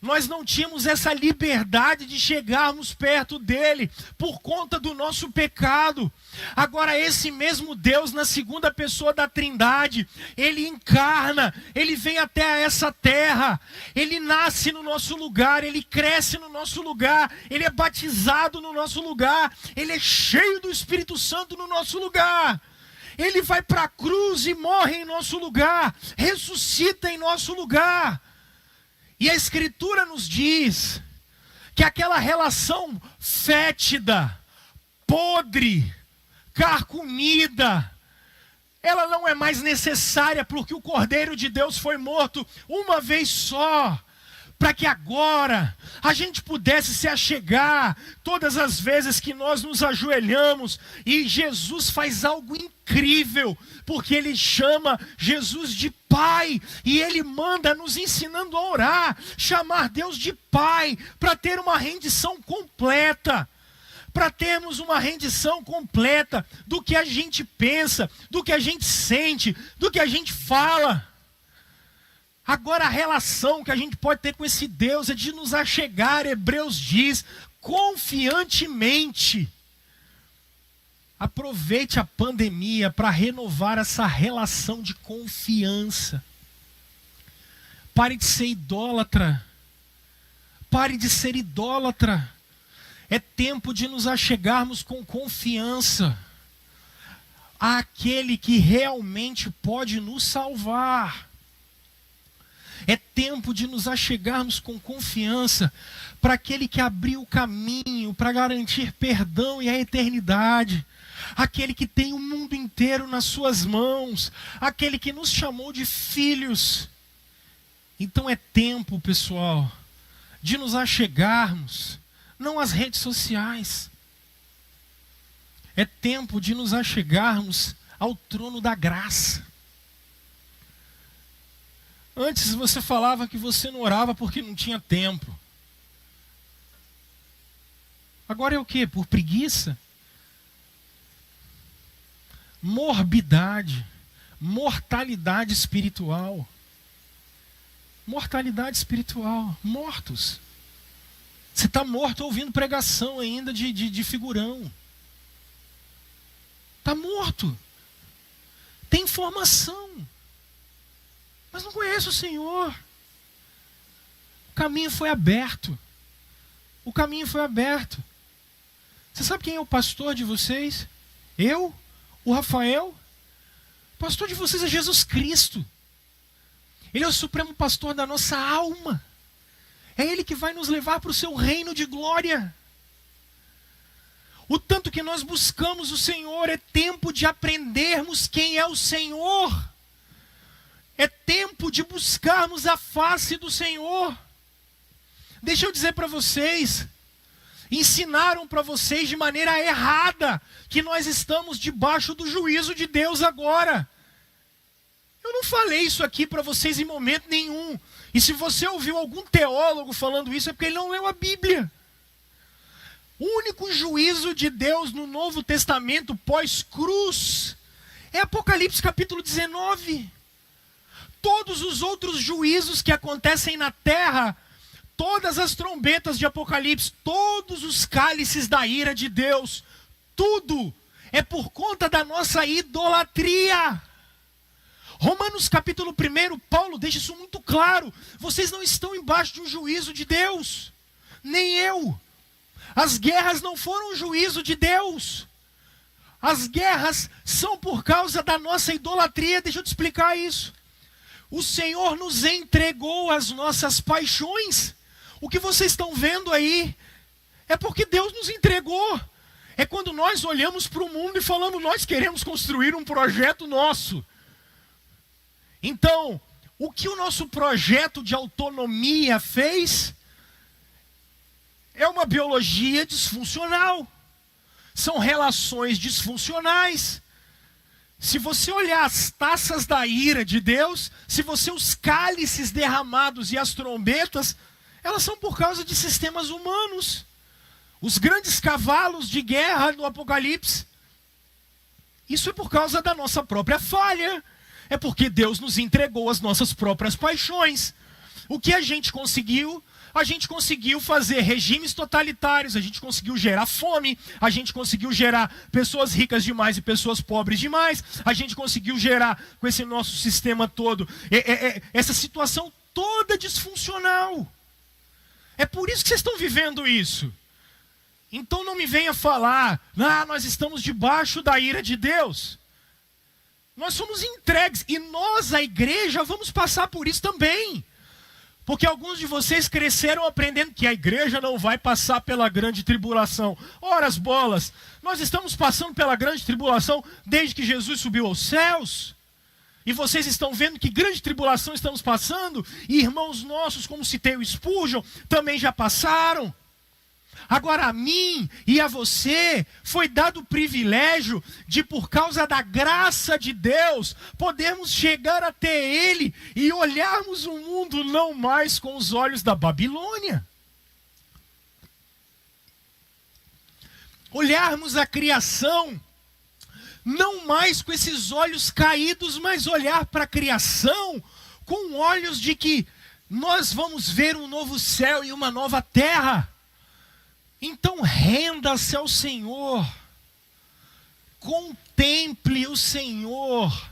Nós não tínhamos essa liberdade de chegarmos perto dele por conta do nosso pecado. Agora esse mesmo Deus, na segunda pessoa da Trindade, ele encarna, ele vem até essa terra, ele nasce no nosso lugar, ele cresce no nosso lugar, ele é batizado no nosso lugar, ele é cheio do Espírito Santo no nosso lugar. Ele vai para a cruz e morre em nosso lugar, ressuscita em nosso lugar. E a Escritura nos diz que aquela relação fétida, podre, carcomida, ela não é mais necessária, porque o Cordeiro de Deus foi morto uma vez só, para que agora a gente pudesse se achegar todas as vezes que nós nos ajoelhamos. E Jesus faz algo incrível, porque ele chama Jesus de Pai, e ele manda nos ensinando a orar, chamar Deus de Pai, para ter uma rendição completa. Para termos uma rendição completa do que a gente pensa, do que a gente sente, do que a gente fala. Agora a relação que a gente pode ter com esse Deus é de nos achegar, Hebreus diz, confiantemente. Aproveite a pandemia para renovar essa relação de confiança. Pare de ser idólatra. Pare de ser idólatra. É tempo de nos achegarmos com confiança àquele que realmente pode nos salvar. É tempo de nos achegarmos com confiança para aquele que abriu o caminho para garantir perdão e a eternidade. Aquele que tem o mundo inteiro nas suas mãos. Aquele que nos chamou de filhos. Então é tempo, pessoal, de nos achegarmos, não às redes sociais. É tempo de nos achegarmos ao trono da graça. Antes você falava que você não orava porque não tinha tempo. Agora é o quê? Por preguiça? Morbidade, mortalidade espiritual. Mortalidade espiritual, mortos. Você está morto ouvindo pregação ainda de figurão. Está morto. Tem informação, mas não conhece o Senhor. O caminho foi aberto. O caminho foi aberto. Você sabe quem é o pastor de vocês? Eu? O Rafael? O pastor de vocês é Jesus Cristo. Ele é o supremo pastor da nossa alma. É Ele que vai nos levar para o seu reino de glória. O tanto que nós buscamos o Senhor, é tempo de aprendermos quem é o Senhor. É tempo de buscarmos a face do Senhor. Deixa eu dizer para vocês, ensinaram para vocês de maneira errada que nós estamos debaixo do juízo de Deus agora. Eu não falei isso aqui para vocês em momento nenhum. E se você ouviu algum teólogo falando isso, é porque ele não leu a Bíblia. O único juízo de Deus no Novo Testamento pós-cruz é Apocalipse capítulo 19. Todos os outros juízos que acontecem na terra, todas as trombetas de Apocalipse, todos os cálices da ira de Deus, tudo é por conta da nossa idolatria. Romanos capítulo 1, Paulo deixa isso muito claro. Vocês não estão embaixo de um juízo de Deus, nem eu. As guerras não foram um juízo de Deus. As guerras são por causa da nossa idolatria. Deixa eu te explicar isso. O Senhor nos entregou as nossas paixões. O que vocês estão vendo aí é porque Deus nos entregou. É quando nós olhamos para o mundo e falamos, nós queremos construir um projeto nosso. Então, o que o nosso projeto de autonomia fez é uma biologia disfuncional. São relações disfuncionais. Se você olhar as taças da ira de Deus, se você os cálices derramados e as trombetas, elas são por causa de sistemas humanos. Os grandes cavalos de guerra do Apocalipse, isso é por causa da nossa própria falha. É porque Deus nos entregou as nossas próprias paixões. O que a gente conseguiu a gente conseguiu fazer regimes totalitários, a gente conseguiu gerar fome, a gente conseguiu gerar pessoas ricas demais e pessoas pobres demais, a gente conseguiu gerar com esse nosso sistema todo, essa situação toda disfuncional. É por isso que vocês estão vivendo isso. Então não me venha falar, nós estamos debaixo da ira de Deus. Nós somos entregues e nós, a igreja, vamos passar por isso também. Porque alguns de vocês cresceram aprendendo que a igreja não vai passar pela grande tribulação. Ora as bolas, nós estamos passando pela grande tribulação desde que Jesus subiu aos céus. E vocês estão vendo que grande tribulação estamos passando. E irmãos nossos, como citei o Spurgeon, também já passaram. Agora a mim e a você foi dado o privilégio de, por causa da graça de Deus, podermos chegar até Ele e olharmos o mundo não mais com os olhos da Babilônia. Olharmos a criação não mais com esses olhos caídos, mas olhar para a criação com olhos de que nós vamos ver um novo céu e uma nova terra. Então renda-se ao Senhor, contemple o Senhor,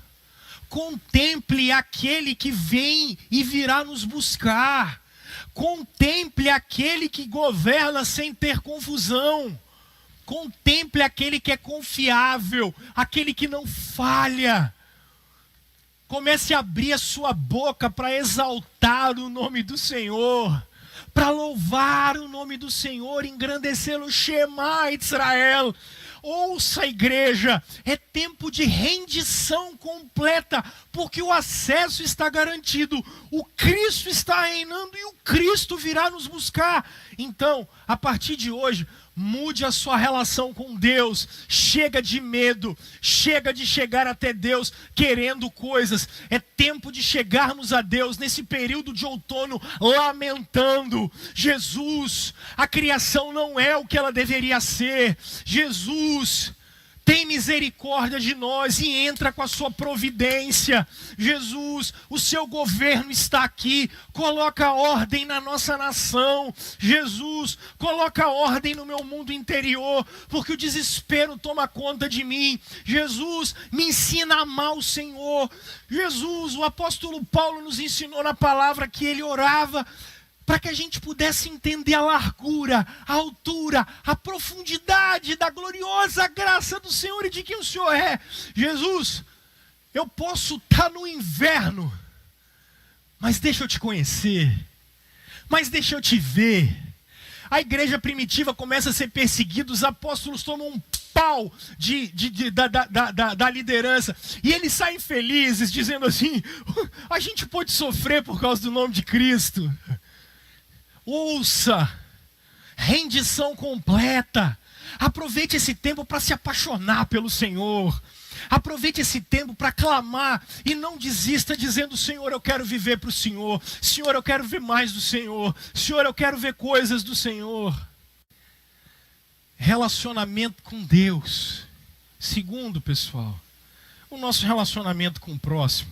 contemple aquele que vem e virá nos buscar, contemple aquele que governa sem ter confusão, contemple aquele que é confiável, aquele que não falha. Comece a abrir a sua boca para exaltar o nome do Senhor, para louvar o nome do Senhor, engrandecê-lo. Shema Israel. Ouça, igreja, é tempo de rendição completa, porque o acesso está garantido, o Cristo está reinando e o Cristo virá nos buscar. Então, a partir de hoje, mude a sua relação com Deus. Chega de medo, chega de chegar até Deus querendo coisas. É tempo de chegarmos a Deus nesse período de outono lamentando. Jesus, a criação não é o que ela deveria ser. Jesus, tem misericórdia de nós e entra com a sua providência. Jesus, o seu governo está aqui. Coloca ordem na nossa nação. Jesus, coloca ordem no meu mundo interior, porque o desespero toma conta de mim. Jesus, me ensina a amar o Senhor. Jesus, o apóstolo Paulo nos ensinou na palavra que ele orava para que a gente pudesse entender a largura, a altura, a profundidade da gloriosa graça do Senhor e de quem o Senhor é. Jesus, eu posso estar no inverno, mas deixa eu te conhecer, mas deixa eu te ver. A igreja primitiva começa a ser perseguida, os apóstolos tomam um pau da liderança, e eles saem felizes, dizendo assim, a gente pode sofrer por causa do nome de Cristo. Ouça, rendição completa. Aproveite esse tempo para se apaixonar pelo Senhor. Aproveite esse tempo para clamar e não desista dizendo: Senhor, eu quero viver para o Senhor. Senhor, eu quero ver mais do Senhor. Senhor, eu quero ver coisas do Senhor. Relacionamento com Deus. Segundo, pessoal, o nosso relacionamento com o próximo.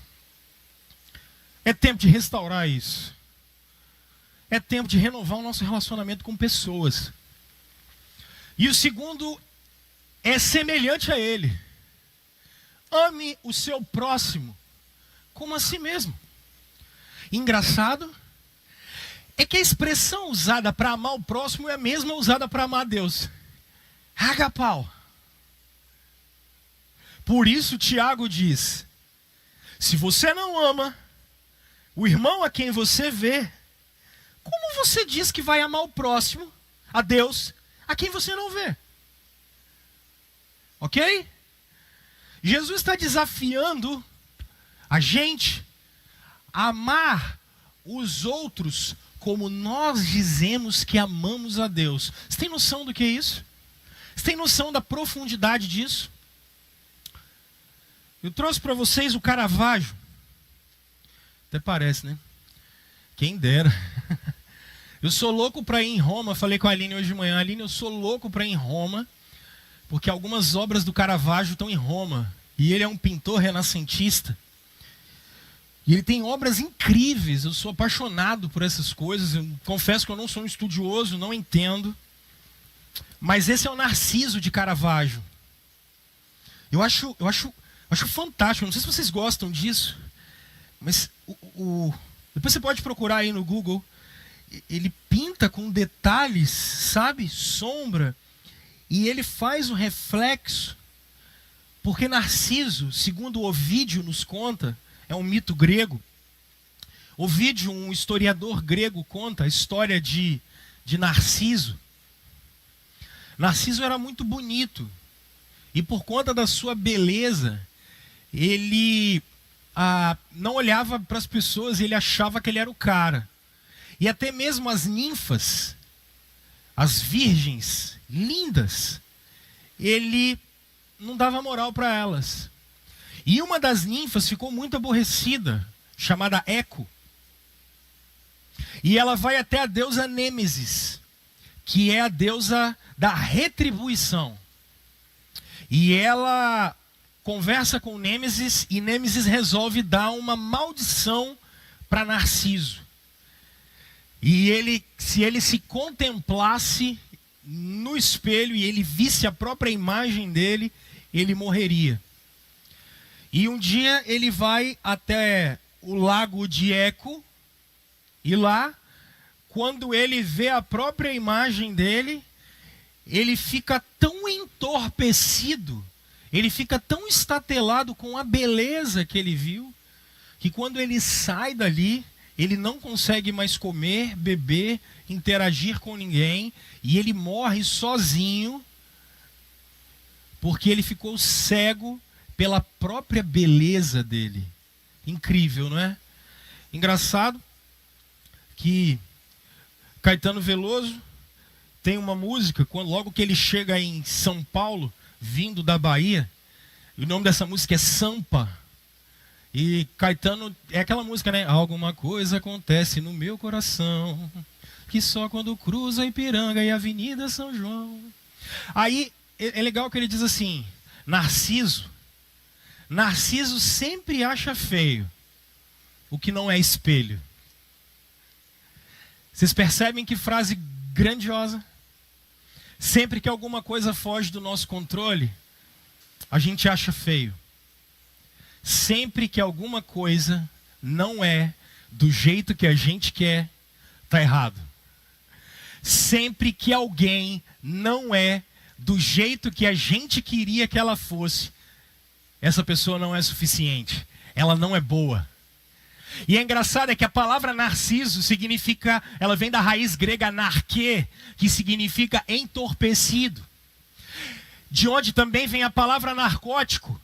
É tempo de restaurar isso. É tempo de renovar o nosso relacionamento com pessoas. E o segundo é semelhante a ele. Ame o seu próximo como a si mesmo. Engraçado é que a expressão usada para amar o próximo é a mesma usada para amar a Deus. Agapau. Por isso Tiago diz: se você não ama o irmão a quem você vê, como você diz que vai amar o próximo, a Deus, a quem você não vê? Ok? Jesus está desafiando a gente a amar os outros como nós dizemos que amamos a Deus. Você tem noção do que é isso? Você tem noção da profundidade disso? Eu trouxe para vocês o Caravaggio. Até parece, né? Quem dera. Eu sou louco para ir em Roma. Falei com a Aline hoje de manhã: Aline, eu sou louco para ir em Roma, porque algumas obras do Caravaggio estão em Roma. E ele é um pintor renascentista. E ele tem obras incríveis. Eu sou apaixonado por essas coisas. Eu confesso que eu não sou um estudioso, não entendo. Mas esse é o Narciso de Caravaggio. Eu acho fantástico. Não sei se vocês gostam disso, mas depois você pode procurar aí no Google. Ele pinta com detalhes, sabe? Sombra. E ele faz o reflexo. Porque Narciso, segundo Ovídio nos conta, é um mito grego. Ovídio, um historiador grego, conta a história de Narciso. Narciso era muito bonito. E por conta da sua beleza, ele não olhava para as pessoas e ele achava que ele era o cara. E até mesmo as ninfas, as virgens lindas, ele não dava moral para elas. E uma das ninfas ficou muito aborrecida, chamada Eco. E ela vai até a deusa Nêmesis, que é a deusa da retribuição. E ela conversa com Nêmesis e Nêmesis resolve dar uma maldição para Narciso. E se ele se contemplasse no espelho e ele visse a própria imagem dele, ele morreria. E um dia ele vai até o lago de Eco, e lá, quando ele vê a própria imagem dele, ele fica tão entorpecido, ele fica tão estatelado com a beleza que ele viu, que quando ele sai dali, ele não consegue mais comer, beber, interagir com ninguém, e ele morre sozinho, porque ele ficou cego pela própria beleza dele. Incrível, não é? Engraçado que Caetano Veloso tem uma música, logo que ele chega em São Paulo, vindo da Bahia, e o nome dessa música é Sampa. E Caetano, é aquela música, né? Alguma coisa acontece no meu coração, que só quando cruza Ipiranga e a Avenida São João. Aí é legal que ele diz assim: Narciso sempre acha feio o que não é espelho. Vocês percebem que frase grandiosa? Sempre que alguma coisa foge do nosso controle, a gente acha feio. Sempre que alguma coisa não é do jeito que a gente quer, está errado. Sempre que alguém não é do jeito que a gente queria que ela fosse, essa pessoa não é suficiente. Ela não é boa. E é engraçado que a palavra narciso significa, ela vem da raiz grega narque, que significa entorpecido. De onde também vem a palavra narcótico,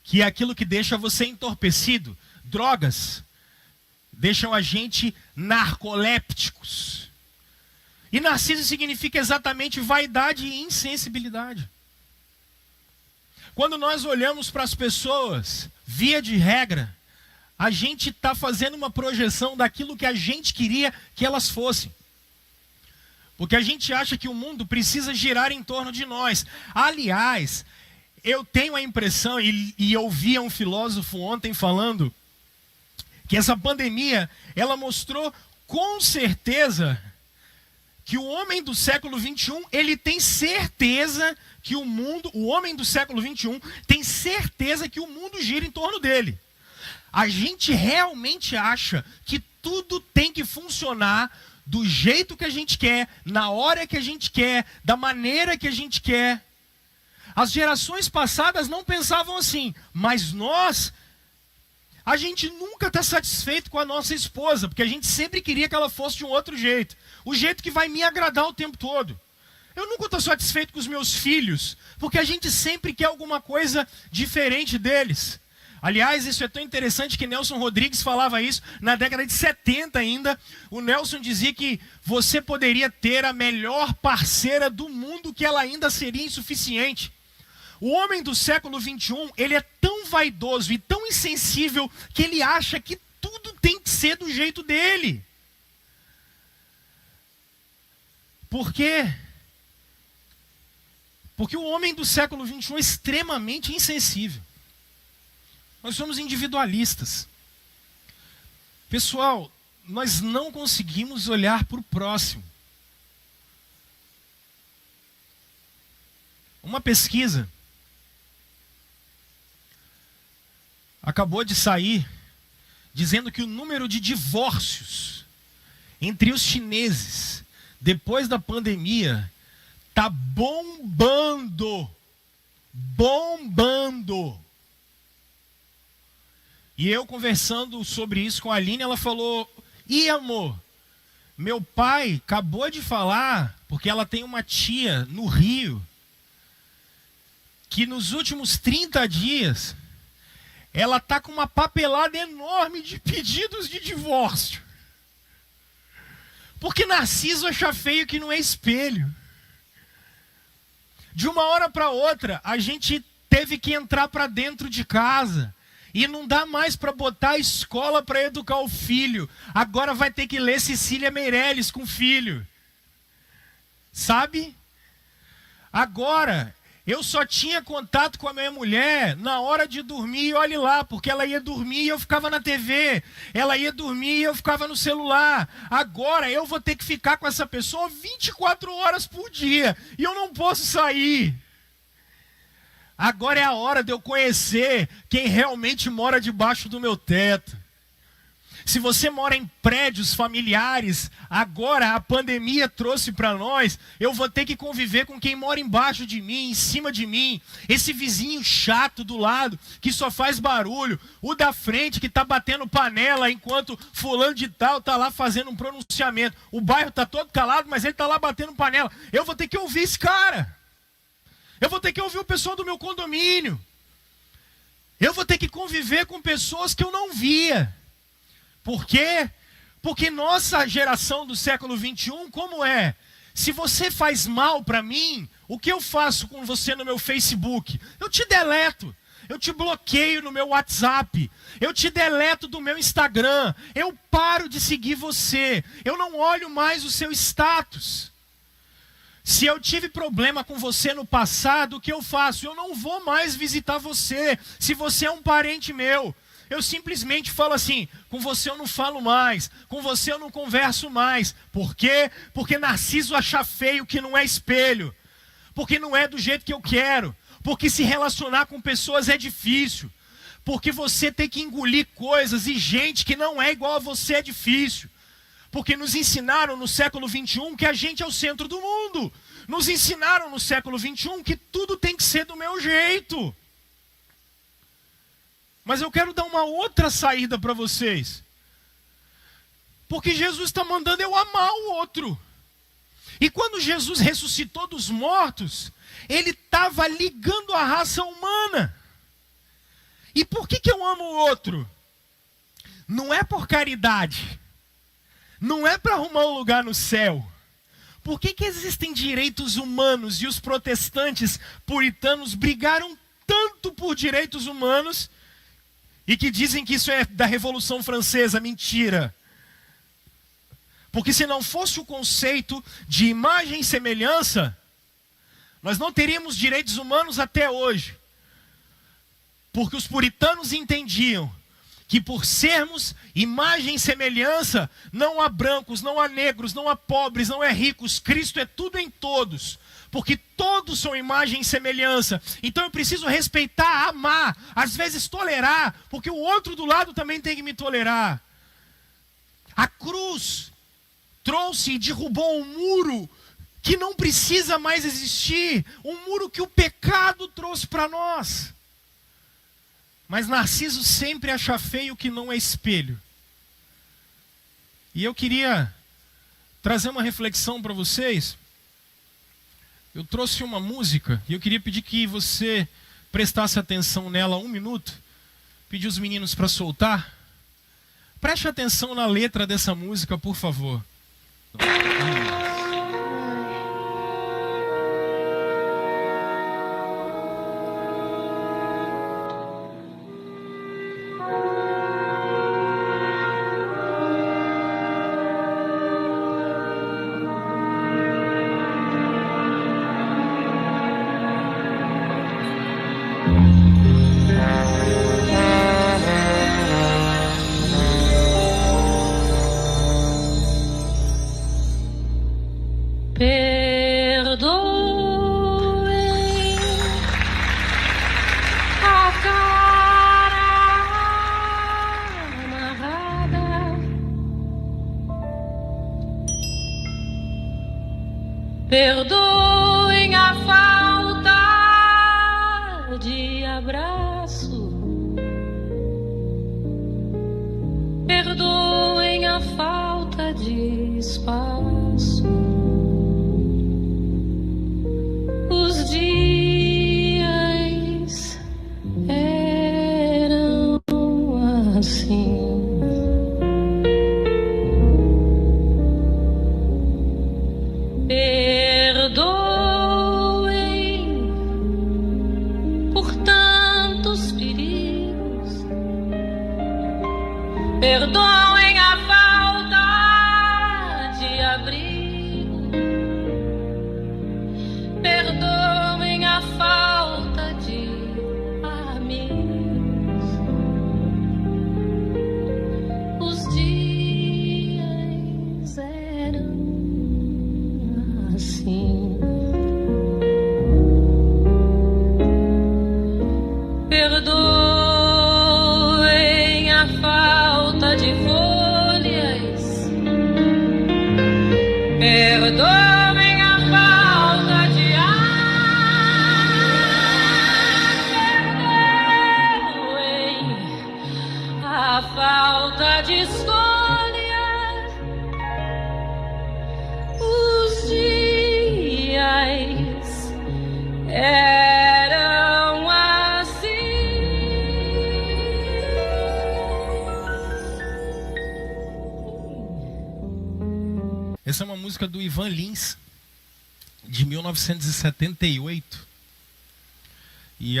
que é aquilo que deixa você entorpecido. Drogas deixam a gente narcolépticos. E narciso significa exatamente vaidade e insensibilidade. Quando nós olhamos para as pessoas, via de regra, a gente está fazendo uma projeção daquilo que a gente queria que elas fossem. Porque a gente acha que o mundo precisa girar em torno de nós. Aliás, eu tenho a impressão, e eu vi um filósofo ontem falando, que essa pandemia, ela mostrou com certeza que o homem do século XXI, ele tem certeza que o homem do século XXI tem certeza que o mundo gira em torno dele. A gente realmente acha que tudo tem que funcionar do jeito que a gente quer, na hora que a gente quer, da maneira que a gente quer. As gerações passadas não pensavam assim, mas a gente nunca está satisfeito com a nossa esposa, porque a gente sempre queria que ela fosse de um outro jeito. O jeito que vai me agradar o tempo todo. Eu nunca estou satisfeito com os meus filhos, porque a gente sempre quer alguma coisa diferente deles. Aliás, isso é tão interessante que Nelson Rodrigues falava isso na década de 70 ainda. O Nelson dizia que você poderia ter a melhor parceira do mundo, que ela ainda seria insuficiente. O homem do século XXI, ele é tão vaidoso e tão insensível que ele acha que tudo tem que ser do jeito dele. Por quê? Porque o homem do século XXI é extremamente insensível. Nós somos individualistas. Pessoal, nós não conseguimos olhar para o próximo. Uma pesquisa acabou de sair dizendo que o número de divórcios entre os chineses depois da pandemia está bombando. Bombando. E eu conversando sobre isso com a Aline, ela falou: "Ih, amor, meu pai acabou de falar, porque ela tem uma tia no Rio, que nos últimos 30 dias, ela tá com uma papelada enorme de pedidos de divórcio. Porque Narciso acha feio que não é espelho. De uma hora para outra, a gente teve que entrar para dentro de casa. E não dá mais para botar a escola para educar o filho. Agora vai ter que ler Cecília Meirelles com o filho. Sabe? Agora, eu só tinha contato com a minha mulher na hora de dormir, e olhe lá, porque ela ia dormir e eu ficava na TV. Ela ia dormir e eu ficava no celular. Agora eu vou ter que ficar com essa pessoa 24 horas por dia. E eu não posso sair. Agora é a hora de eu conhecer quem realmente mora debaixo do meu teto. Se você mora em prédios familiares, agora a pandemia trouxe para nós, eu vou ter que conviver com quem mora embaixo de mim, em cima de mim. Esse vizinho chato do lado, que só faz barulho. O da frente, que está batendo panela, enquanto fulano de tal está lá fazendo um pronunciamento. O bairro está todo calado, mas ele está lá batendo panela. Eu vou ter que ouvir esse cara. Eu vou ter que ouvir o pessoal do meu condomínio. Eu vou ter que conviver com pessoas que eu não via. Por quê? Porque nossa geração do século 21, como é? Se você faz mal para mim, o que eu faço com você no meu Facebook? Eu te deleto, eu te bloqueio no meu WhatsApp, eu te deleto do meu Instagram, eu paro de seguir você, eu não olho mais o seu status. Se eu tive problema com você no passado, o que eu faço? Eu não vou mais visitar você, se você é um parente meu. Eu simplesmente falo assim: com você eu não falo mais, com você eu não converso mais. Por quê? Porque Narciso acha feio que não é espelho. Porque não é do jeito que eu quero. Porque se relacionar com pessoas é difícil. Porque você tem que engolir coisas e gente que não é igual a você é difícil. Porque nos ensinaram no século 21 que a gente é o centro do mundo. Nos ensinaram no século 21 que tudo tem que ser do meu jeito. Mas eu quero dar uma outra saída para vocês. Porque Jesus está mandando eu amar o outro. E quando Jesus ressuscitou dos mortos, ele estava ligando a raça humana. E por que eu amo o outro? Não é por caridade. Não é para arrumar um lugar no céu. Por que existem direitos humanos e os protestantes puritanos brigaram tanto por direitos humanos e que dizem que isso é da Revolução Francesa? Mentira. Porque se não fosse o conceito de imagem e semelhança, nós não teríamos direitos humanos até hoje. Porque os puritanos entendiam que por sermos imagem e semelhança, não há brancos, não há negros, não há pobres, não é ricos, Cristo é tudo em todos. Porque todos são imagem e semelhança. Então eu preciso respeitar, amar, às vezes tolerar, porque o outro do lado também tem que me tolerar. A cruz trouxe e derrubou um muro que não precisa mais existir, um muro que o pecado trouxe para nós. Mas Narciso sempre acha feio que não é espelho. E eu queria trazer uma reflexão para vocês. Eu trouxe uma música e eu queria pedir que você prestasse atenção nela 1 minuto. Pedir os meninos para soltar. Preste atenção na letra dessa música, por favor. Perdoem a falta de abraço, perdoem a falta de espaço. Os dias eram assim. Perdoem a falta de abrigo, perdoem a falta de amigos. Os dias eram assim. Perdoem a falta de folhas, perdoem a falta de ar, perdoem a falta de escolha. Os dias eram assim. Essa é uma música do Ivan Lins, de 1978. E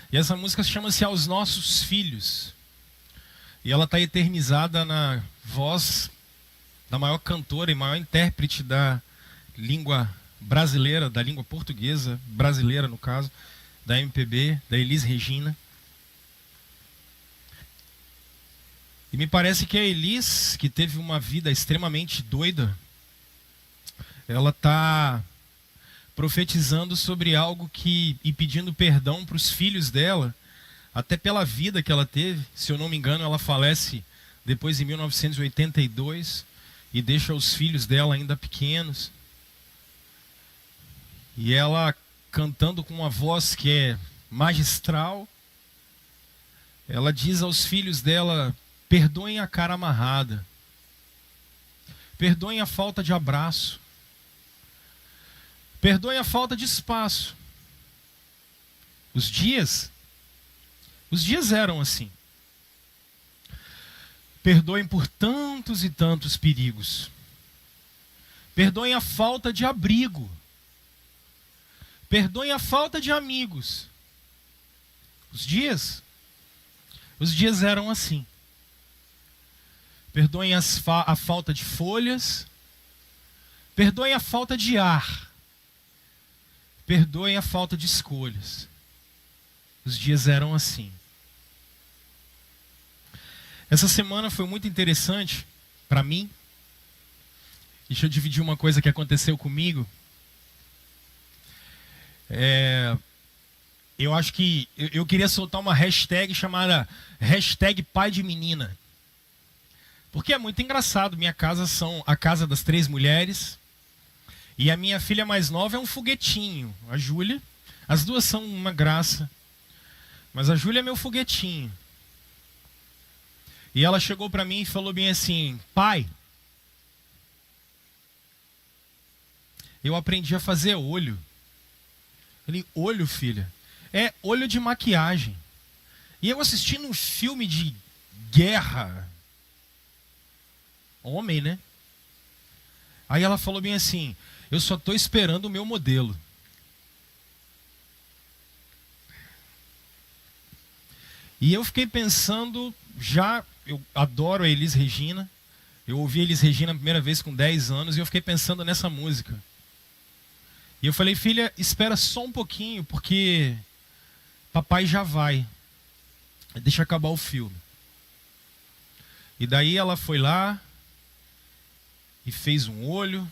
essa música chama-se Aos Nossos Filhos. E ela está eternizada na voz da maior cantora e maior intérprete da língua brasileira, da língua portuguesa, brasileira no caso, da MPB, da Elis Regina. E me parece que a Elis, que teve uma vida extremamente doida, ela está profetizando sobre algo e pedindo perdão para os filhos dela, até pela vida que ela teve. Se eu não me engano, ela falece depois em 1982 e deixa os filhos dela ainda pequenos. E ela cantando com uma voz que é magistral, ela diz aos filhos dela: perdoem a cara amarrada, perdoem a falta de abraço, perdoem a falta de espaço. Os dias eram assim. Perdoem por tantos e tantos perigos. Perdoem a falta de abrigo. Perdoem a falta de amigos. Os dias eram assim. Perdoem a falta de folhas. Perdoem a falta de ar. Perdoem a falta de escolhas. Os dias eram assim. Essa semana foi muito interessante para mim. Deixa eu dividir uma coisa que aconteceu comigo. Eu acho que eu queria soltar uma hashtag chamada #pai de menina. Porque é muito engraçado. Minha casa são a casa das 3 mulheres. E a minha filha mais nova é um foguetinho, a Júlia. As duas são uma graça. Mas a Júlia é meu foguetinho. E ela chegou para mim e falou bem assim: pai, eu aprendi a fazer olho. Eu falei: olho, filha? É olho de maquiagem. E eu assistindo um filme de guerra. Homem, né? Aí ela falou bem assim: eu só estou esperando o meu modelo. E eu fiquei pensando, eu adoro a Elis Regina. Eu ouvi a Elis Regina a primeira vez com 10 anos e eu fiquei pensando nessa música. E eu falei: filha, espera só um pouquinho, porque papai já vai. Deixa acabar o filme. E daí ela foi lá e fez um olho.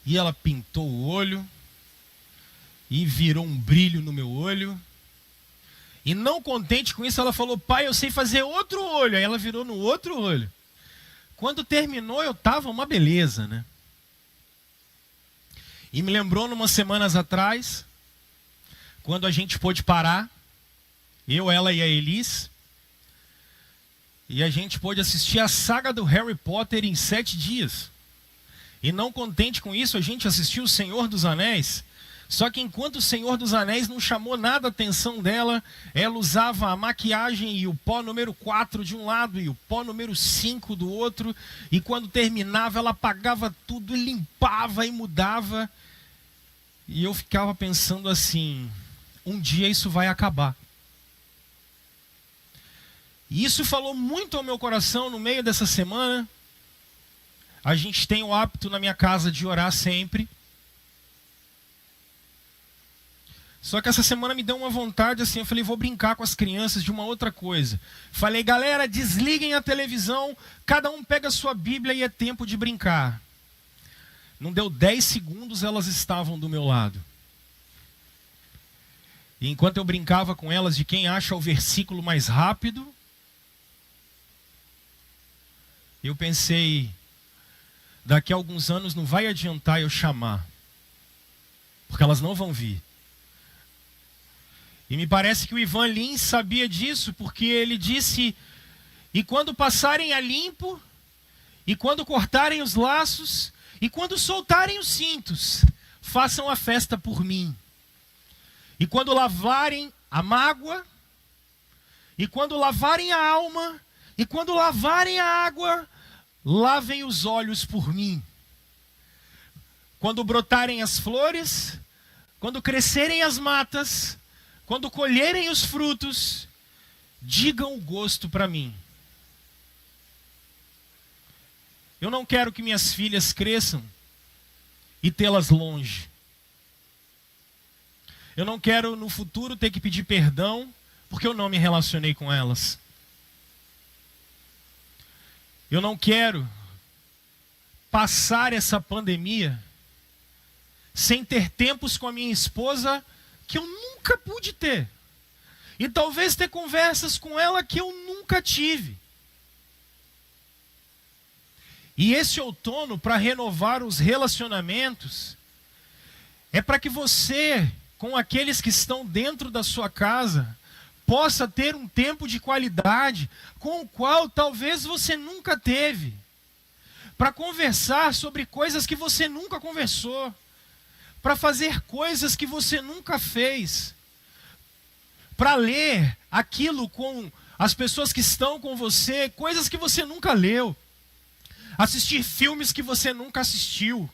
E ela pintou o olho. E virou um brilho no meu olho. E não contente com isso, ela falou: pai, eu sei fazer outro olho. Aí ela virou no outro olho. Quando terminou, eu tava uma beleza, né? E me lembrou numas semanas atrás, quando a gente pôde parar, eu, ela e a Elis, e a gente pôde assistir a saga do Harry Potter em 7 dias. E não contente com isso, a gente assistiu O Senhor dos Anéis. Só que enquanto O Senhor dos Anéis não chamou nada a atenção dela, ela usava a maquiagem e o pó número 4 de um lado e o pó número 5 do outro. E quando terminava, ela apagava tudo e limpava e mudava. E eu ficava pensando assim, um dia isso vai acabar. E isso falou muito ao meu coração no meio dessa semana. A gente tem o hábito na minha casa de orar sempre. Só que essa semana me deu uma vontade assim, eu falei, vou brincar com as crianças de uma outra coisa. Falei, galera, desliguem a televisão, cada um pega a sua Bíblia e é tempo de brincar. Não deu 10 segundos, elas estavam do meu lado. E enquanto eu brincava com elas de quem acha o versículo mais rápido, eu pensei, daqui a alguns anos não vai adiantar eu chamar, porque elas não vão vir. E me parece que o Ivan Lins sabia disso, porque ele disse, e quando passarem a limpo, e quando cortarem os laços, e quando soltarem os cintos, façam a festa por mim. E quando lavarem a mágoa, e quando lavarem a alma, e quando lavarem a água, lavem os olhos por mim. Quando brotarem as flores, quando crescerem as matas, quando colherem os frutos, digam o gosto para mim. Eu não quero que minhas filhas cresçam e tê-las longe. Eu não quero no futuro ter que pedir perdão porque eu não me relacionei com elas. Eu não quero passar essa pandemia sem ter tempos com a minha esposa que eu nunca pude ter. E talvez ter conversas com ela que eu nunca tive. E esse outono, para renovar os relacionamentos, é para que você, com aqueles que estão dentro da sua casa, possa ter um tempo de qualidade com o qual talvez você nunca teve. Para conversar sobre coisas que você nunca conversou. Para fazer coisas que você nunca fez. Para ler aquilo com as pessoas que estão com você, coisas que você nunca leu. Assistir filmes que você nunca assistiu.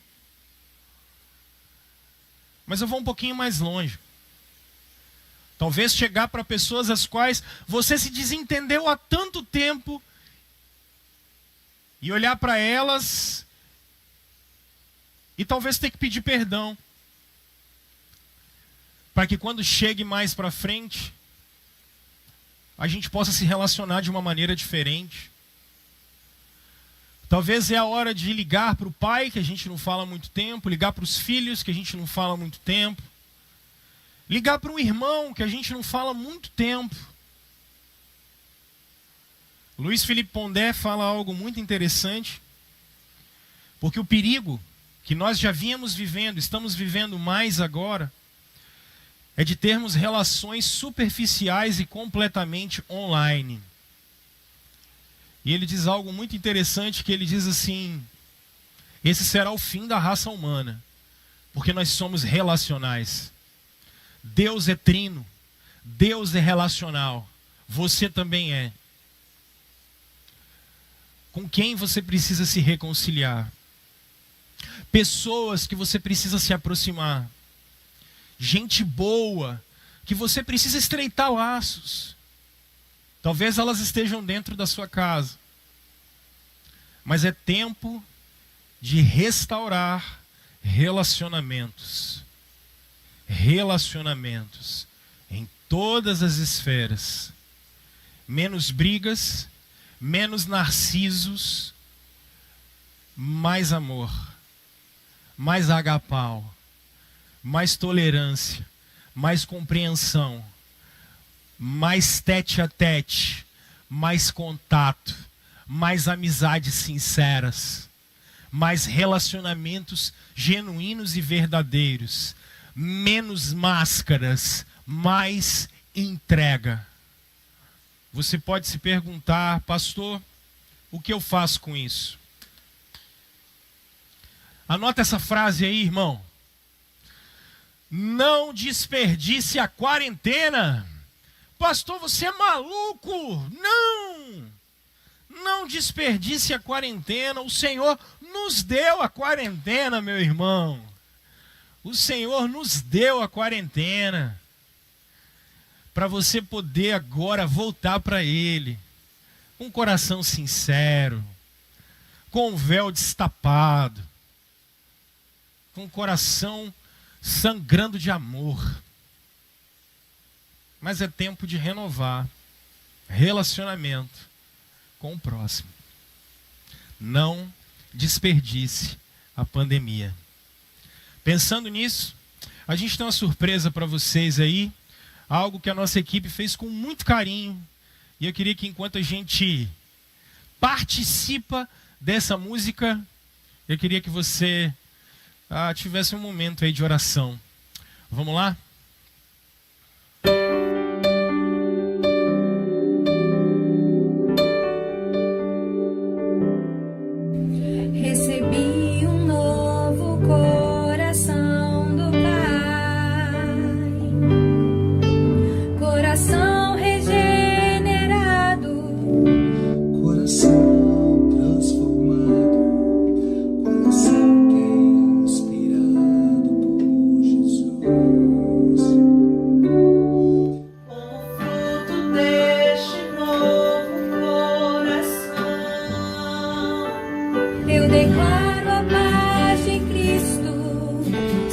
Mas eu vou um pouquinho mais longe. Talvez chegar para pessoas as quais você se desentendeu há tanto tempo e olhar para elas e talvez ter que pedir perdão. Para que quando chegue mais para frente, a gente possa se relacionar de uma maneira diferente. Talvez é a hora de ligar para o pai, que a gente não fala há muito tempo, ligar para os filhos, que a gente não fala há muito tempo, ligar para um irmão, que a gente não fala há muito tempo. Luiz Felipe Pondé fala algo muito interessante, porque o perigo que nós já vínhamos vivendo, estamos vivendo mais agora, é de termos relações superficiais e completamente online. E ele diz algo muito interessante, que ele diz assim, esse será o fim da raça humana, porque nós somos relacionais. Deus é trino, Deus é relacional, você também é. Com quem você precisa se reconciliar? Pessoas que você precisa se aproximar. Gente boa, que você precisa estreitar laços. Talvez elas estejam dentro da sua casa. Mas é tempo de restaurar relacionamentos. Relacionamentos em todas as esferas. Menos brigas, menos narcisos, mais amor, mais agapau, mais tolerância, mais compreensão, mais tete a tete, mais contato, mais amizades sinceras, mas relacionamentos genuínos e verdadeiros. Menos máscaras, mais entrega. Você pode se perguntar, pastor, o que eu faço com isso? Anota essa frase aí, irmão. Não desperdice a quarentena. Pastor, você é maluco? Não desperdice a quarentena. O Senhor nos deu a quarentena, meu irmão. O Senhor nos deu a quarentena para você poder agora voltar para Ele, com um coração sincero, com o véu destapado, com o coração sangrando de amor. Mas é tempo de renovar relacionamento com o próximo. Não desperdice a pandemia. Pensando nisso, a gente tem uma surpresa para vocês aí, algo que a nossa equipe fez com muito carinho. E eu queria que enquanto a gente participa dessa música, eu queria que você tivesse um momento aí de oração. Vamos lá? Recebi um novo coração do Pai, coração regenerado, coração transformado, coração que é inspirado por Jesus. Como fruto deste novo coração, eu declaro a paz de Cristo,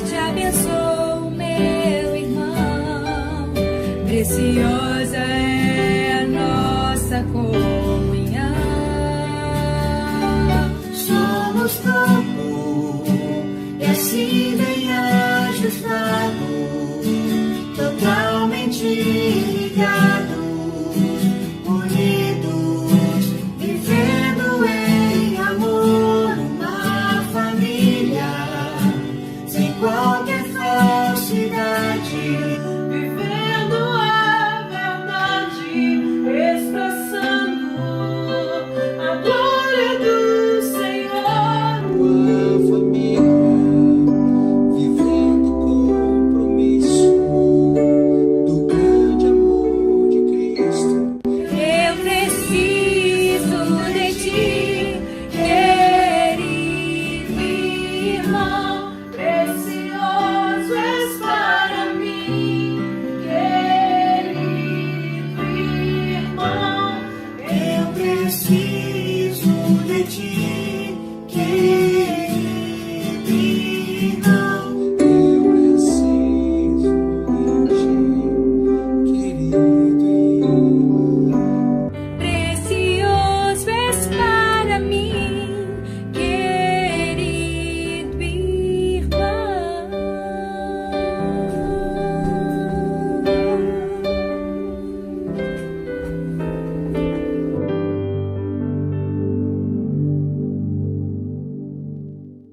te abençoo, meu irmão, preciosa